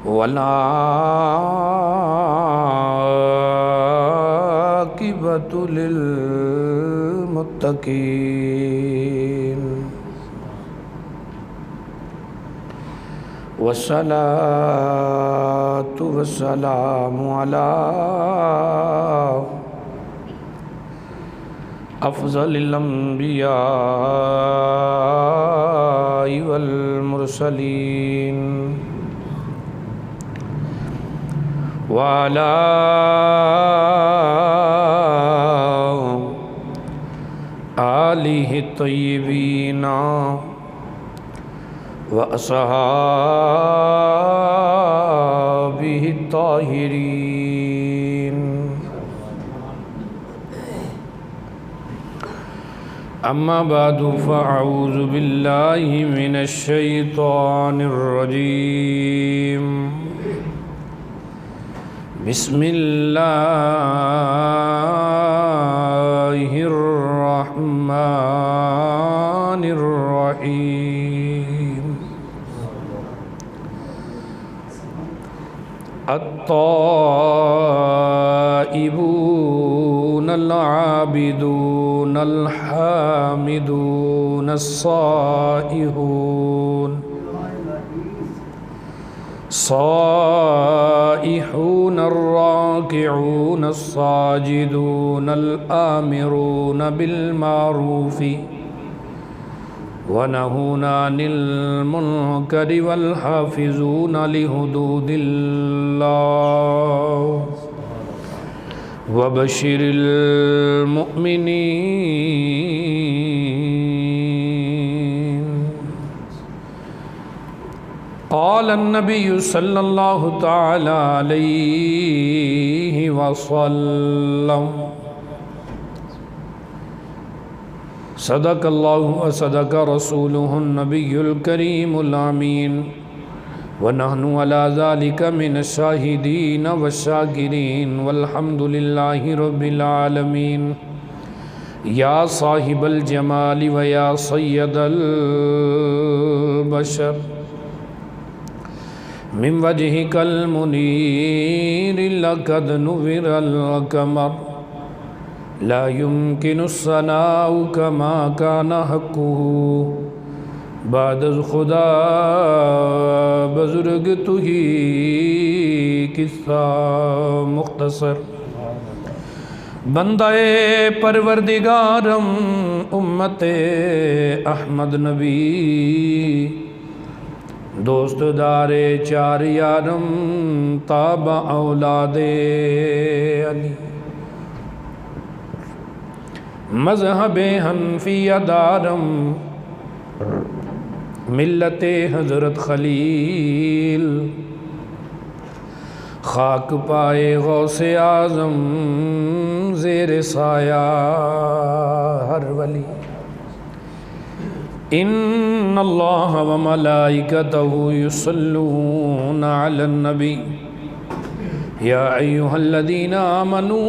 वला आक़िबतु लिल मुत्तक़ीन। वस्सलातु वस्सलामु अला अफ़ज़लिल अंबिया वल मुरसलीन व अला आलिहि तय्यिबीना व अस्हाबिहि ताहिरीन। अम्मा बादु फ़अऊज़ु बिल्लाहि मिनश शैतानिर रजीम। बिस्मिल्लाहिर रहमानिर रहीम। अत्ताइबूनल आबिदूनल हामिदूनस साइहून साइहूनर राकिऊनस साजिदूनल आमिरून बिल मारूफि वनहूना अनिल मुनकरि वल हाफिज़ूना लिहुदूदिल्लाह वबशिरिल मुअ्मिनीन। क़ाल अन्नबिय्यु सल्लल्लाहु तआला अलैहि वसल्लम सदक़ल्लाहु व सदक़ रसूलुहुन नबियुल करीमुल अमीन व नहनु अला ज़ालिका मिनश शाहिदीन वश्शाकिरीन वल्हम्दुलिल्लाहि रब्बिल आलमीन। या साहिबल जमाली व या सय्यदल बशर मिन वजहिकल मुनीर लक़द नुव्विरल क़मर ला युमकिनु सनाउ कमा कान हक़्क़ुहु बादल खुदा बुज़ुर्ग तुही किस्सा मुख्तसर। बंदाए परवरदिगारम उम्मते अहमद नबी दोस्त दारे चार यारम ताबा औलादे अली मज़हबे हनफिया दारम मिल्लते हज़रत खलील खाक पाए गौसे आज़म ज़ेरे साया हर वली। इन्नल्लाह व मलाइकतहु युसल्लूना अलन नबी या अय्युहल्लज़ीना आमनू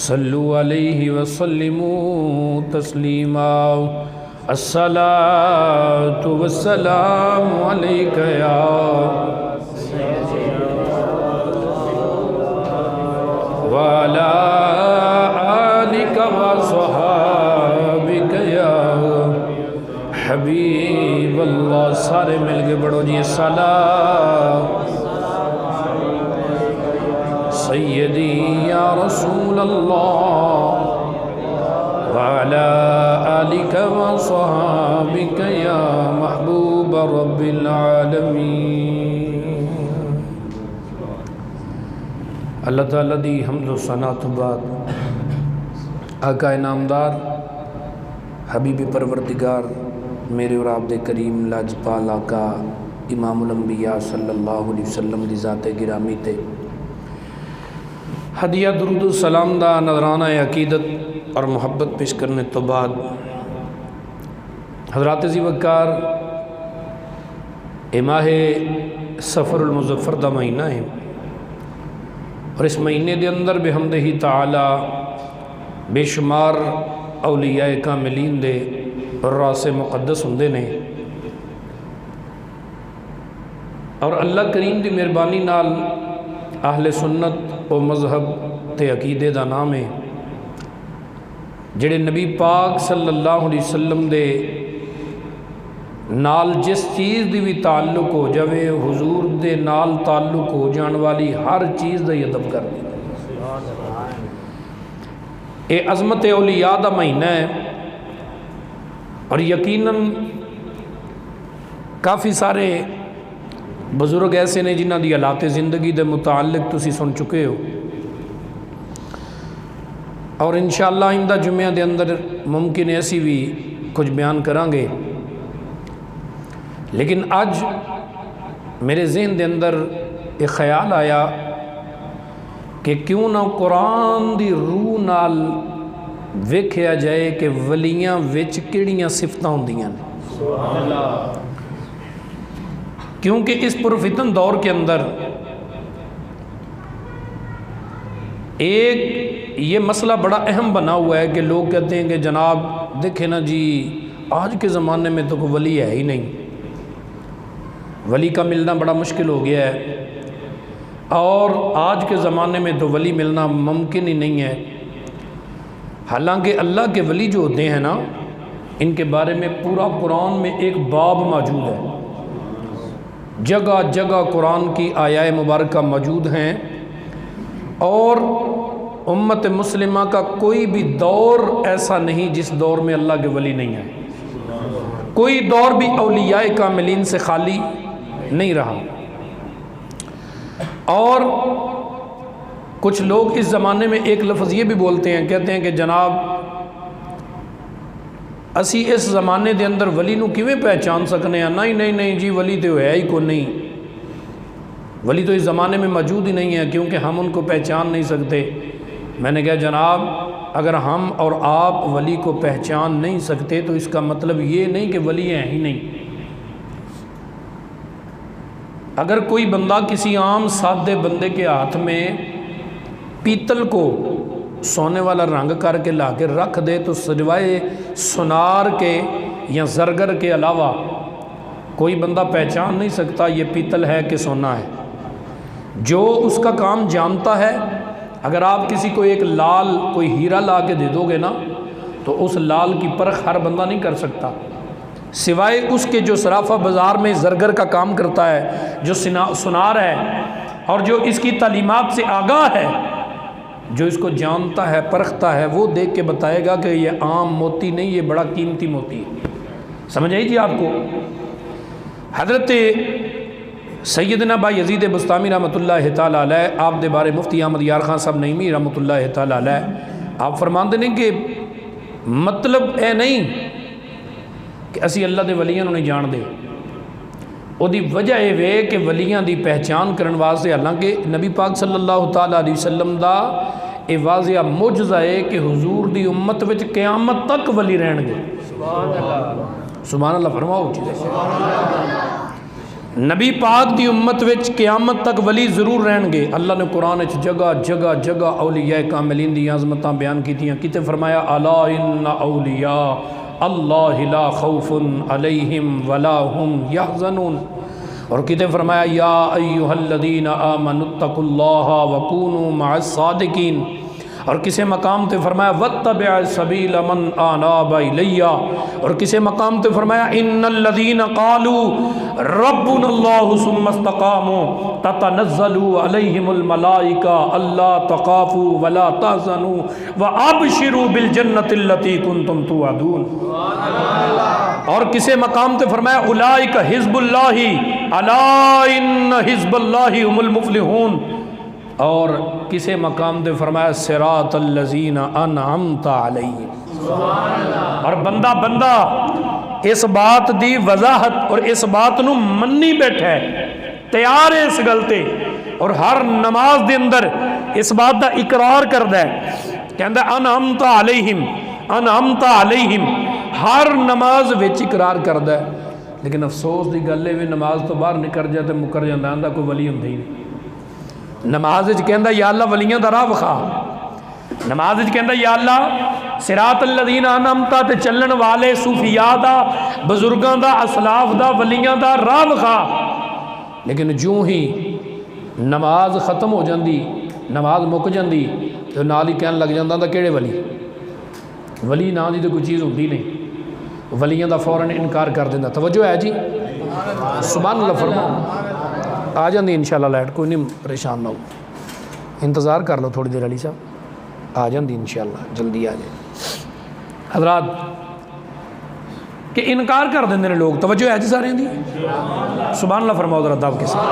सल्लु अलैहि वसल्लिमू तस्लीमा। अस्सलातु वस्सलामु अलैका या व अला आलिका व सहाबिका या हबीबल्लाह। सारे मिल के पढ़ो जी सलाम सय्यदी या रसूल अल्लाह व अला आलिका व सहाबिका या महबूब रब्बिल आलमीन। अल्लाह ताला दी हम्द व सना तो बाद आका इनामदार हबीब परवरदिगार मेरे और आप दे करीम लाजपाल आका इमामुल अंबिया सल्लल्लाहु अलैहि वसल्लम दी ज़ाते गिरामी ते हदिया दुरूद सलाम दा नजराना अकीदत और मोहब्बत पेश करने तो बाद हज़रात ज़ी वक़ार माह सफ़रुल मुज़फ़्फ़र दा महीना है और इस महीने के अंदर बिहम्दिही ताला बेशुमार औलिया कामिलीन दे रासे मुक़द्दस हुंदे ने। और अल्लाह करीम की मेहरबानी नाल आहले सुन्नत और मजहब ते अकीदे का नाम है जिहड़े नबी पाक सल्लल्लाहु अलैहि वसल्लम दे नाल जिस चीज़ की भी ताल्लुक हो जाए हुजूर दे नाल ताल्लुक हो जाने वाली हर चीज़ का अदब कर दी। ये अज़मत औलिया का महीना है और यकीनन काफ़ी सारे बजुर्ग ऐसे ने जिन्हों की हालात ज़िंदगी के मुतालिक तुसी सुन चुके हो और इंशाअल्लाह आइंदा जुम्मिया के अंदर मुमकिन है असी भी कुछ बयान करांगे। लेकिन अज मेरे जहन के अंदर एक ख्याल आया कि क्यों ना कुरान की रूह नाल वेख्या जाए कि वलियां विच किहड़ियां सिफतां हुंदियां ने। क्योंकि इस पुरफितन दौर के अंदर एक ये मसला बड़ा अहम बना हुआ है कि लोग कहते हैं कि जनाब देखे ना जी आज के ज़माने में तो कोई वली है ही नहीं, वली का मिलना बड़ा मुश्किल हो गया है और आज के ज़माने में तो वली मिलना मुमकिन ही नहीं है। हालांकि अल्लाह के वली जो होते हैं ना, इनके बारे में पूरा कुरान में एक बाब मौजूद है, जगह जगह कुरान की आयाए मुबारक मौजूद हैं और उम्मत मुस्लिमा का कोई भी दौर ऐसा नहीं जिस दौर में अल्लाह के वली नहीं है। कोई दौर भी औलियाए कामिलीन से खाली नहीं रहा। और कुछ लोग इस ज़माने में एक लफ्ज़ ये भी बोलते हैं, कहते हैं कि जनाब असी इस ज़माने के अंदर वली नूं किवें पहचान सकने हैं। नहीं नहीं नहीं जी वली तो है ही को नहीं, वली तो इस ज़माने में मौजूद ही नहीं है क्योंकि हम उनको पहचान नहीं सकते। मैंने कहा जनाब अगर हम और आप वली को पहचान नहीं सकते तो इसका मतलब ये नहीं कि वली हैं ही नहीं। अगर कोई बंदा किसी आम सादे बंदे के हाथ में पीतल को सोने वाला रंग करके ला के रख दे तो सिवाय सुनार के या जरगर के अलावा कोई बंदा पहचान नहीं सकता ये पीतल है कि सोना है। जो उसका काम जानता है, अगर आप किसी को एक लाल कोई हीरा ला के दे दोगे ना तो उस लाल की परख हर बंदा नहीं कर सकता, सिवाय उसके जो सराफा बाज़ार में जरगर का काम करता है, जो सुनार है और जो इसकी तालीमात से आगाह है, जो इसको जानता है परखता है, वो देख के बताएगा कि ये आम मोती नहीं, ये बड़ा कीमती मोती है। समझ आई जी आपको। हज़रत सैयदना भाई यजीद बुस्तामी रहमतुल्लाह तआला अलैह आप दे बारे मुफ्ती अहमद यार खान साहब नईमी रहमतुल्लाह तआला अलैह आप फरमाते हैं कि मतलब ए नहीं कि असी अल्लाह के वलियां नहीं जानते। उहदी वजह यह वे कि वलियां की पहचान करने वास्ते, हालांकि नबी पाक सल्लल्लाहु तआला अलैहि वसल्लम का यह वाज़िया मुजज़ा है कि हुजूर की उम्मत विच क़यामत तक वली रहणगे। सुभान अल्लाह फरमाओ। नबी पाक की उम्मत विच क़यामत तक वली जरूर रहणगे। अल्लाह ने कुरान जगह जगह जगह औलिया कामिलीन दी आज़मतां बयान कीतियां। किते फरमाया अला इन्ना औलिया अल्लाह ला खौफुन अलैहिम वला हुम यहज़नून, और किते फरमाया या अय्युहल्लज़ीना आमनुत्तकुल्लाह वकूनू मअस सादिकीन, और किसी मकाम पे फरमाया वत्तबि सबील मन आनाबा इलैया, और किसी मकाम पे फरमाया इन्नल्लज़ीना क़ालू रब्बुनल्लाहु सुम्मा इस्तक़ामू ततनज़्ज़लु अलैहिमुल मलाइका अल्ला तख़ाफ़ू वला तहज़नू व अबशिरू बिल जन्नतिल्लती कुन्तुम तुअदून। और किसी मकाम पे फरमाया उलाइका हिज़्बुल्लाहि अला इन्न हिज़्बल्लाहि हुमुल मुफ़्लिहून, और किसी मकाम पे फरमाया सिरातल्लज़ीना अनअमता अलैहिम। और बंदा बंदा इस बात की वजाहत और इस बात नू मन्नी बैठा है, तैयार है इस गल ते, और हर नमाज के अंदर इस बात का इकरार करता है, कहता अनअमता अलैहिम अनअमता अलैहिम, हर नमाज विच इकरार करता है। लेकिन अफसोस की गल है नमाज तो बाहर निकल जाए तो मुकर जाता, आंदा कोई वली हुंदा ही नहीं। नमाज कहता या अल्लाह वलियां दा राह विखा, नमाज कहता या अल्लाह सिरातल्लज़ीना अनअमता ते चलण वाले सूफिया दा, बजुर्गों दा, असलाफ दा, वलियां दा राह विखा। लेकिन जूँ ही नमाज ख़त्म हो जाती, नमाज मुक जाती तो नाल ही कहन लग जाता था किहड़े वली, वली नाम की तो कोई चीज़ होंदी नहीं, वलियां दा फौरन इनकार कर देंदा। तवज्जो है जी, सुभान अल्लाह फरमाओ। आ जाती इंशाअल्लाह लाइट, कोई नहीं परेशान ना हो, इंतज़ार कर लो थोड़ी देर अली साहब, आ जाती इंशाअल्लाह, जल्दी आ जाए हजरात। कि इनकार कर देंगे लोग, तवज्जो है जी सारे दी, सुभान अल्लाह फरमाओ ज़रा दब के साथ।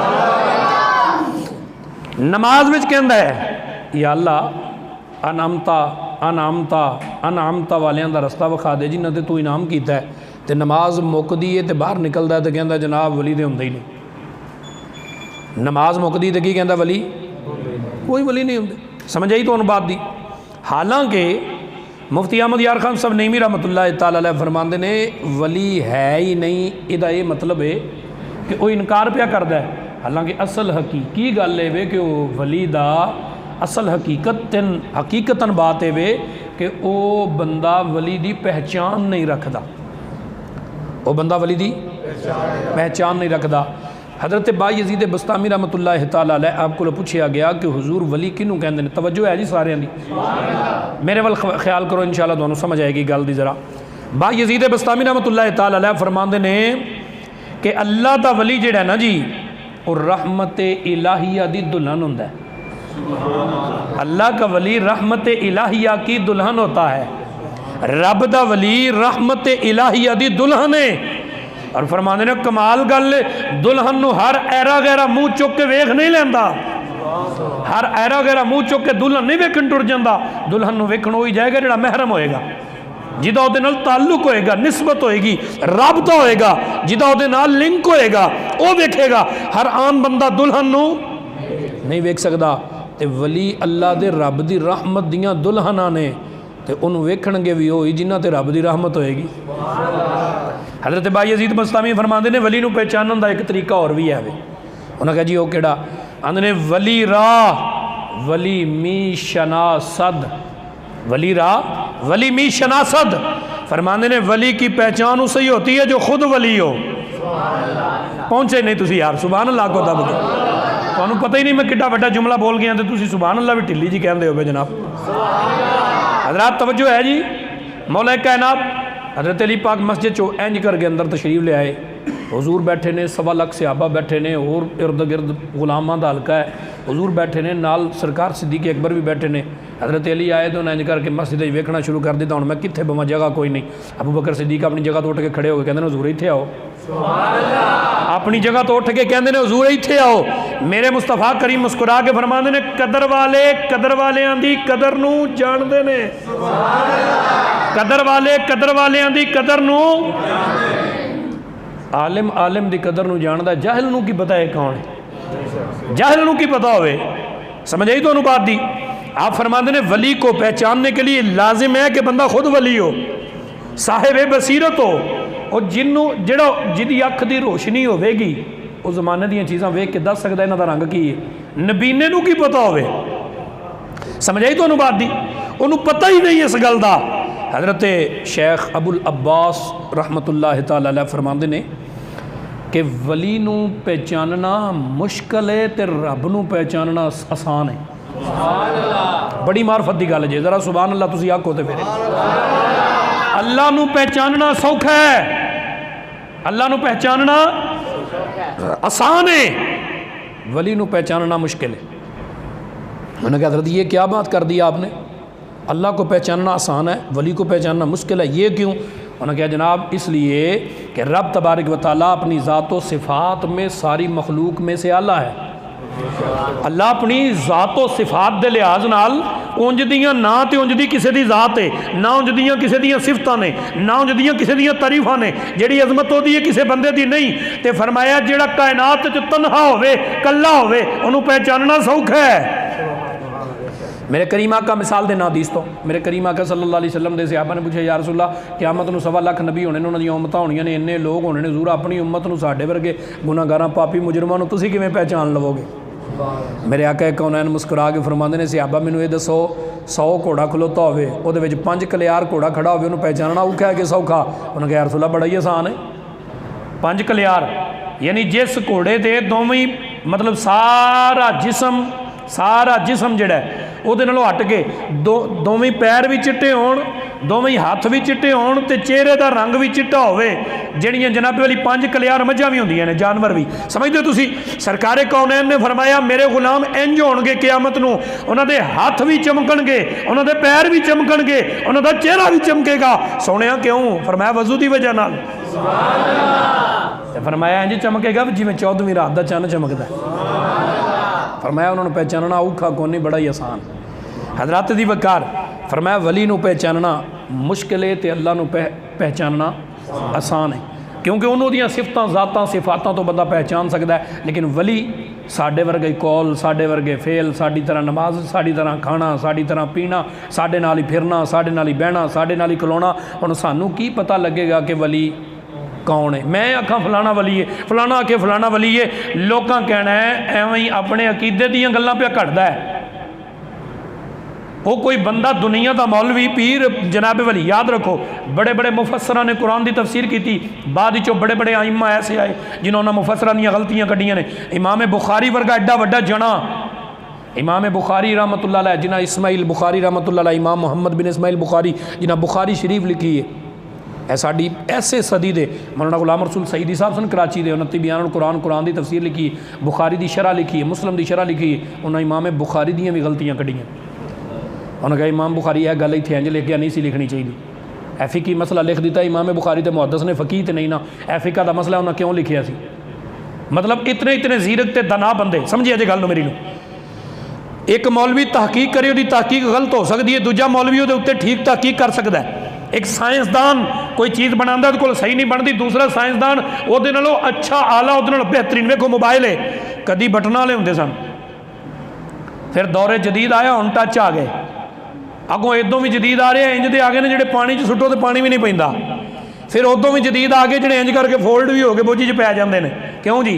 नमाज में कहता है या अल्लाह अनामता अनामता अनामता वालियां दा रस्ता विखा दे जिन्हां ते तू इनाम कीता है। तो नमाज मुकदी है तो बाहर निकलता है तो कहता जनाब वली तो होंगे ही नहीं। नमाज मुकदी तो की कहता वली, कोई वली नहीं होंगे। समझ आई तो बात दी। हालांकि मुफ्ती अहमद यार खान साहब नईमी रहमतुल्लाह तआला अलैह फरमाते ने वली है ही नहीं, इहदा ये मतलब है कि वह इनकार पिया करता है। हालांकि असल हकीकी गल है वे कि वह वली दा असल हकीकतन बात है वे कि वह बंदा वली दी पहचान नहीं रखता, वह बंदा वली दी पहचान नहीं रखता। हज़रत बायज़ीद बस्तामी रहमतुल्लाह तआला अलैह आपको पूछा गया कि हुजूर वली किनू कहते हैं। तवज्जो है जी सारिਆਂ दी, मेरे वाल ख्याल करो इंशाअल्लाह तुहानू समझ आएगी गल दी। जरा बायज़ीद बस्तामी रहमतुल्लाह तआला अलैह फरमाते ने कि अल्लाह दा वली जिहड़ा है ना जी, और रहमत इलाहिया दी दुल्हन होंदा है। अल्लाह का वली रहमत इलाहिया की दुल्हन होता है। रब दा वली रहमत इलाहिया दी दुल्हन है। और फरमाते ने कमाल गल, दुल्हन नू हर ऐरा गैरा मुँह चुक के वेख नहीं लेंदा, हर ऐरा गैरा मुँह चुक के दुल्हन नहीं वेखन टुर जाता। दुल्हन नू वेखण होई जाएगा जिहड़ा महरम होएगा, जिदा उहदे नाल ताल्लुक होएगा, निस्बत होएगी, राबता होएगा, जिदा उहदे नाल लिंक होएगा, वह वेखेगा। हर आम बंदा दुल्हन नू नहीं वेख सकदा। ते वली अल्लाह दे रब दी रहमत दियां दुल्हनां ने, ते उन्होंने वेखणगे भी होई जिन्हां ते रब दी रहमत होएगी। हज़रत बायज़ीद बस्तामी फरमाते ने वली नू पहचानन दा एक तरीका और भी है। उन्हें कहा जी वो केड़ा, आंदे ने वली राह वली मी शनासद, वली राह वली मी शनासद। फरमाते ने वली की पहचान उसे ही होती है जो खुद वली हो। पहुँचे नहीं तुसी यार, सुभान अल्लाह को दब के, तुहानू पता ही नहीं मैं किड्डा वड्डा जुमला बोल गया तो तुसी सुभान अल्लाह भी ढिल्ली जी कहते हो जनाब। हज़रात तवज्जो है जी, मौला कायनात हज़रत अली पाक मस्जिद चो इंज करके अंदर तशरीफ ले आए। हुजूर बैठे ने, 1.25 लाख सहाबा बैठे ने, और इर्द गिर्द गुलामां दा हल्का है। हुजूर बैठे ने, नाल सरकार सिद्दीक़ अकबर भी बैठे ने। हज़रत अली आए तो इंज करके मस्जिद वेखना शुरू कर दिता। हुण मैं कित्थे बवां, जगह कोई नहीं। अबू बकर सिद्दीक़ अपनी जगह तो उठ के खड़े हो गए, कहते हुजूर इत्थे आओ। अपनी जगह तो उठ के कहते हैं हुजूर इत्थे आओ। मेरे मुस्तफा करीम मुस्कुरा के फरमाते ने कदर वाले वालियां दी कदर नू जानते ने, कदर वालियां दी कदर नू, आलिम आलिम दी कदर नू जानदा, जाहिल नू की पता है कौन है, जाहिल नू की पता होवे। समझ आई तो बात दी। आप फरमाते ने वली को पहचानने के लिए लाजिम है कि बंदा खुद वली हो, साहिब बसीरत हो, और जिन्हों जिहड़ा जिहदी अख की रोशनी होगी वो जमाने दी चीज़ां वेख के दस सकता इन्हां दा रंग की है। नबीने नू की पता होवे। समझ आई तो बात दी, उन्होंने पता ही नहीं इस गल का। हज़रत शेख अबुल अब्बास रहमतुल्लाह तआला अलैह फरमाते ने कि वली नू पहचानना मुश्किल है तो रब नू पहचानना आसान है। बड़ी मार्फत की गल है। जरा सुभान अल्लाह तुसीं आखो तो फिर अल्लाह नू पहचानना सौखा है, अल्लाह नू पहचानना आसान है, वली नू पहचानना मुश्किल है। मैंने कहा हज़रत ये क्या बात कर दी आपने, अल्लाह को पहचानना आसान है, वली को पहचानना मुश्किल है, ये क्यों? उन्होंने कहा जनाब इसलिए कि रब तबारक व तआला अपनी ज़ात व सिफ़ात में सारी मखलूक में से आला है। अल्लाह अपनी ज़ात व सिफ़ात के लिहाज नाल उंज दियां ना तो उंज दी किसी दी ज़ात है, ना उंज दियां किसी दियां सिफतां ने, ना उंज दियां किसी दियां तारीफां ने। जिहड़ी अजमत होती है किसी बंदे दी नहीं। तो फरमाया जिहड़ा कायनात च तन्हा होवे, कल्ला होवे, उन्होंने पहचानना सौखा है। मेरे करीम आका मिसाल देना हदीस तो, मेरे करीम आका सल्लल्लाहु अलैहि वसल्लम दे सहाबा ने पूछा या रसूलल्लाह क़यामत नूं 1.25 लाख नबी होने ने, उन्हां दीयां उम्मतां होणीआं ने, इन्ने लोग होने ने, हज़ूर अपनी उम्मत नूं साडे वर्गे गुनाहगारां पापी मुजरमां नूं तुसीं किवें पहचान लवोगे? मेरे आका कौनैन मुस्कुरा के फरमाते ने सहाबा मैनूं ये दसो 100 घोड़ा खलोता होवे, उहदे विच 5 कलियार घोड़ा खड़ा होवे, उन्होंने पहचानना औखा है कि सौखा? उन्होंने कहा या रसूलल्लाह बड़ा ही आसान है। 5 कलियार यानी जिस घोड़े के दोवें मतलब सारा जिसम जिहड़ा ਉਹਦੇ ਨਾਲੋਂ हट के दोवें पैर भी चिट्टे होण, दोवें हत्थ भी चिट्टे होण ते चेहरे का रंग भी चिट्टा होवे। ਜਿਹੜੀਆਂ जनाबे वाली 5 कलियार मझां भी होंदियां ने, जानवर भी समझदे हो तुसीं। सरकारे कौनैन ने फरमाया मेरे गुलाम इंज होणगे क़यामत नूं, उन्हां दे हत्थ भी चमकणगे, उन्हां दे पैर भी चमकणगे, उन्हां दा चेहरा भी चमकेगा। सोहणिया क्यों? फरमाया वजू की वजह नाल। फरमाया इंज चमकेगा जिवें 14वीं रात का चंद चमकदा। फरमाया उन्होंने पहचानना औखा कोई नहीं, बड़ा ही आसान। हजरत दी वकार फरमाया वली नूं पहचानना मुश्किल है तो अल्लाह नूं पहचानना आसान है, क्योंकि उन्होंने सिफतां ज़ातां सिफातां तो बंदा पहचान सकता है। लेकिन वली साढ़े वर्गे कौल, साढ़े वर्गे फेल, साड़ी तरह नमाज, साड़ी तरह खाना, साड़ी तरह पीना, साढ़े नाल ही फिरना, साढ़े नाल ही बहना, साढ़े नाल ही खलोना। हुण सानूं की पता लगेगा कि वली कौन है? मैं आखा फलाना वली है, फलाना आखे फलाना वली है, लोगों कहना है एवं ही अपने अकीदे दीयां गल्लां पे घटदा है। वो कोई बंदा दुनिया का मौलवी पीर जनाबे वली, याद रखो बड़े बड़े मुफस्सरां ने कुरान की तफसीर की थी, बाद चो बड़े बड़े आइम्मा ऐसे आए जिन्होंने मुफस्सरां दी गलतियां कढ़ियां ने। इमाम बुखारी वर्गा एड्डा वड्डा जना, इमाम बुखारी रहमतुल्लाह अलैह, जिन्हें इस्माइल बुखारी रहमतुल्लाह अलैह, इमाम मुहम्मद बिन इस्माइल बुखारी जिन्हें बुखारी शरीफ लिखी है, है साड़ी ऐसे सदी दे मौलाना गुलाम रसूल सईदी साहब सन कराची दे, उन्होंने बयान कुरान की तफसीर लिखी, बुखारी की शरह लिखी है, मुस्लिम की शरह लिखी है। उन्होंने इमाम बुखारी दी भी गलतियां कढ़ियां। उन्होंने कहा इमाम बुखारी यह गल इत्थे इंज लिख के नहीं सी लिखनी चाहिए, ए फ़िकी मसला लिख दिता इमाम बुखारी तो मुहद्दिस ने, फ़कीह तो नहीं ना, ए फ़िका का मसला उन्हें क्यों लिखिया सी? मतलब इतने जीरक ते दना बंदे, समझिए अजे गल मेरी नूं। एक मौलवी तहकीक करे, उसकी तहकीक गलत हो सकती है, दूजा मौलवी उसके उत्ते ठीक तहकीक कर सकता है। एक साइंसदान कोई चीज़ बनाता उसको सही नहीं बनती, दूसरा साइंसदान उसदे नालों अच्छा आला, उसदे नालों बेहतरीन। वेखो मोबाइल है, कदी बटन वाले होंदे सन, फिर दौरे जदीद आया, हुण टच आ गए, अगों इदों भी जदीद आ रहे हैं, इंज दे आ गए ने जिहड़े पानी च सुट्टो तो पानी भी नहीं पैंदा, फिर उदों भी जदीद आ गए जिहड़े इंज करके फोल्ड भी हो गए बोझी च पै जांदे ने। क्यों जी?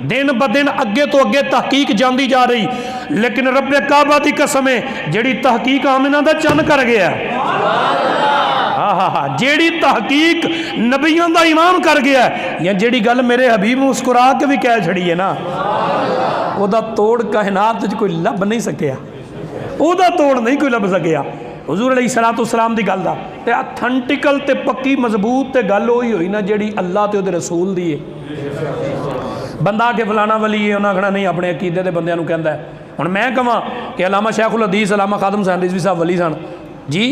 दिन ब दिन अगे तो अगे तहकीक जाती जा रही, लेकिन रब काबा की कसम है जिहड़ी तहकीक आमिना दा चन कर गया, हाँ जेड़ी तहकीक नबियों का इमाम कर गया, या जेड़ी गल मेरे हबीब मुस्कुरा के भी कह छड़ी है ना, वह तोड़ कायनात कोई लभ नहीं सकिया, वह तोड़ नहीं कोई लभ सकिया। हुजूर अलैहिस्सलाम की गल का अथेंटिकल ते पक्की मजबूत ते गल वही हुई ना जेड़ी अल्लाह ते उहदे रसूल दी है। बंदा के फलाना वली है, उन्हें आखना नहीं अपने अकीदे के बंदियां नूं कहंदा है। हुण मैं कहां कि अलामा शैखुल हदीस अलामा खादम हुसैन रिजवी साहब वली सन जी,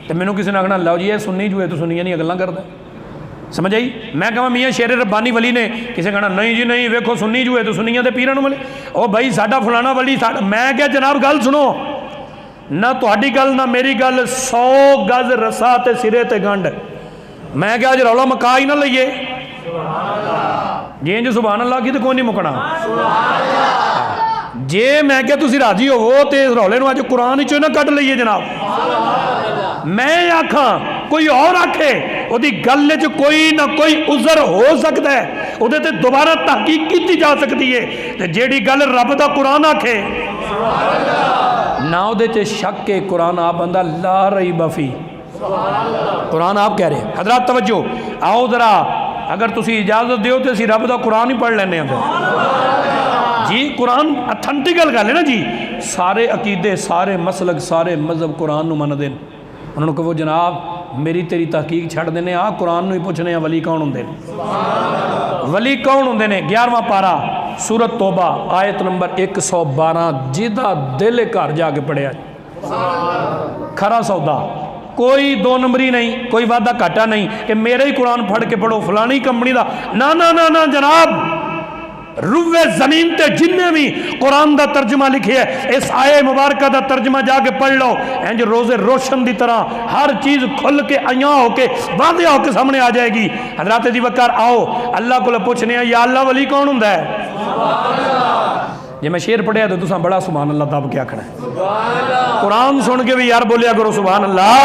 तो मैनू किसी ने आखना लो जी ये सुन्नी जुए तो सुनिया नहीं गल्लां करदा, समझ आई? मैं कहां मियाँ शेर रब्बानी वली ने, किसी कहना नहीं जी नहीं, वेखो सुन्नी जुए तो सुनिया के पीरां नूं मिले, ओ भाई साडा फलाना वली साडा। मैं क्या जनाब गल सुनो ना, तुहाडी गल ना मेरी गल, 100 गज रसा ते सिरे ते गंढ। मैं क्या अज रौला मका ही ना लईए, जे इंज सुभान अल्लाह की तो कोई नहीं मुकना। जे मैं क्या तुसी राजी होवो तो इस रौले नूं अज कुरान चो ना कढ लईए जनाब। मैं आखा कोई और आखे, उहदी गल च कोई ना कोई उज़र हो सकता है, उहदे ते दोबारा तहकीक की जा सकती है। ते जेड़ी गल रब दा कुरान आखे ना उहदे च शक के, कुरान आप बंदा ला रही बफी, कुरान आप कह रहे हैं। हजरात तवज्जो, आओ जरा अगर तुसी इजाजत दिओ तो असीं रब दा कुरान ही पढ़ लैने जी। कुरान अथेंटिकल गल है ना जी, सारे अकीदे सारे मसलक सारे मजहब कुरान नूं मनदे ने। उन्होंने कहो जनाब मेरी तेरी तहकीक छड़ देने, आ कुरान नूं ही पुछने आ वली कौन होंदे ने, वली कौन होंदे ने। 11वां पारा सूरत तौबा आयत नंबर 112, जिदा दिल घर जाके पढ़िया खरा सौदा, कोई 2 नंबरी नहीं, कोई वादा घाटा नहीं कि मेरे ही कुरान फड़ के पढ़ो फलानी कंपनी का, ना ना ना ना जनाब। रुवे जमीन ते जिन्ने भी कुरान का तर्जमा लिखे है, इस आये मुबारक का तर्जमा जाके पढ़ लो, इंज रोजे रोशन की तरह हर चीज खुल के अया होके वादे होके सामने आ जाएगी। हजरात दी वकार आओ अल्लाह को पूछने या अल्लाह वली कौन हुंदा है? जे मैं शेर पढ़िया तो तुसां बड़ा सुभान अल्लाह दब के आखना है। कुरान सुन के भी यार बोलिया करो सुभान अल्लाह।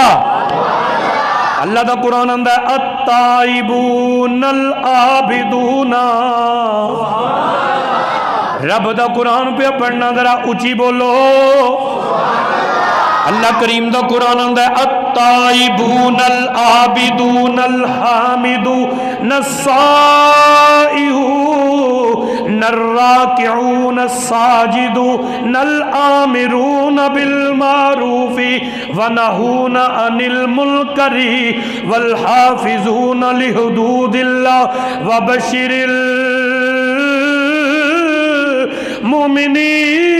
अल्लाह का कुरान आंदा है अत्ताइबूनल आबिदूना, रब का कुरान पे पढ़ना जरा उची बोलो। अल्लाह करीम का कुरान आंदा है अत्ताइबूनल आबिदूनल हामिदून साइहून नर्राकिऊन साजिदून आमिरून बिल मारूफी वनहून अनिल मुनकरी वल हाफिजून लिहुदूदिल्लाह वबशिरिल मुमिनीन।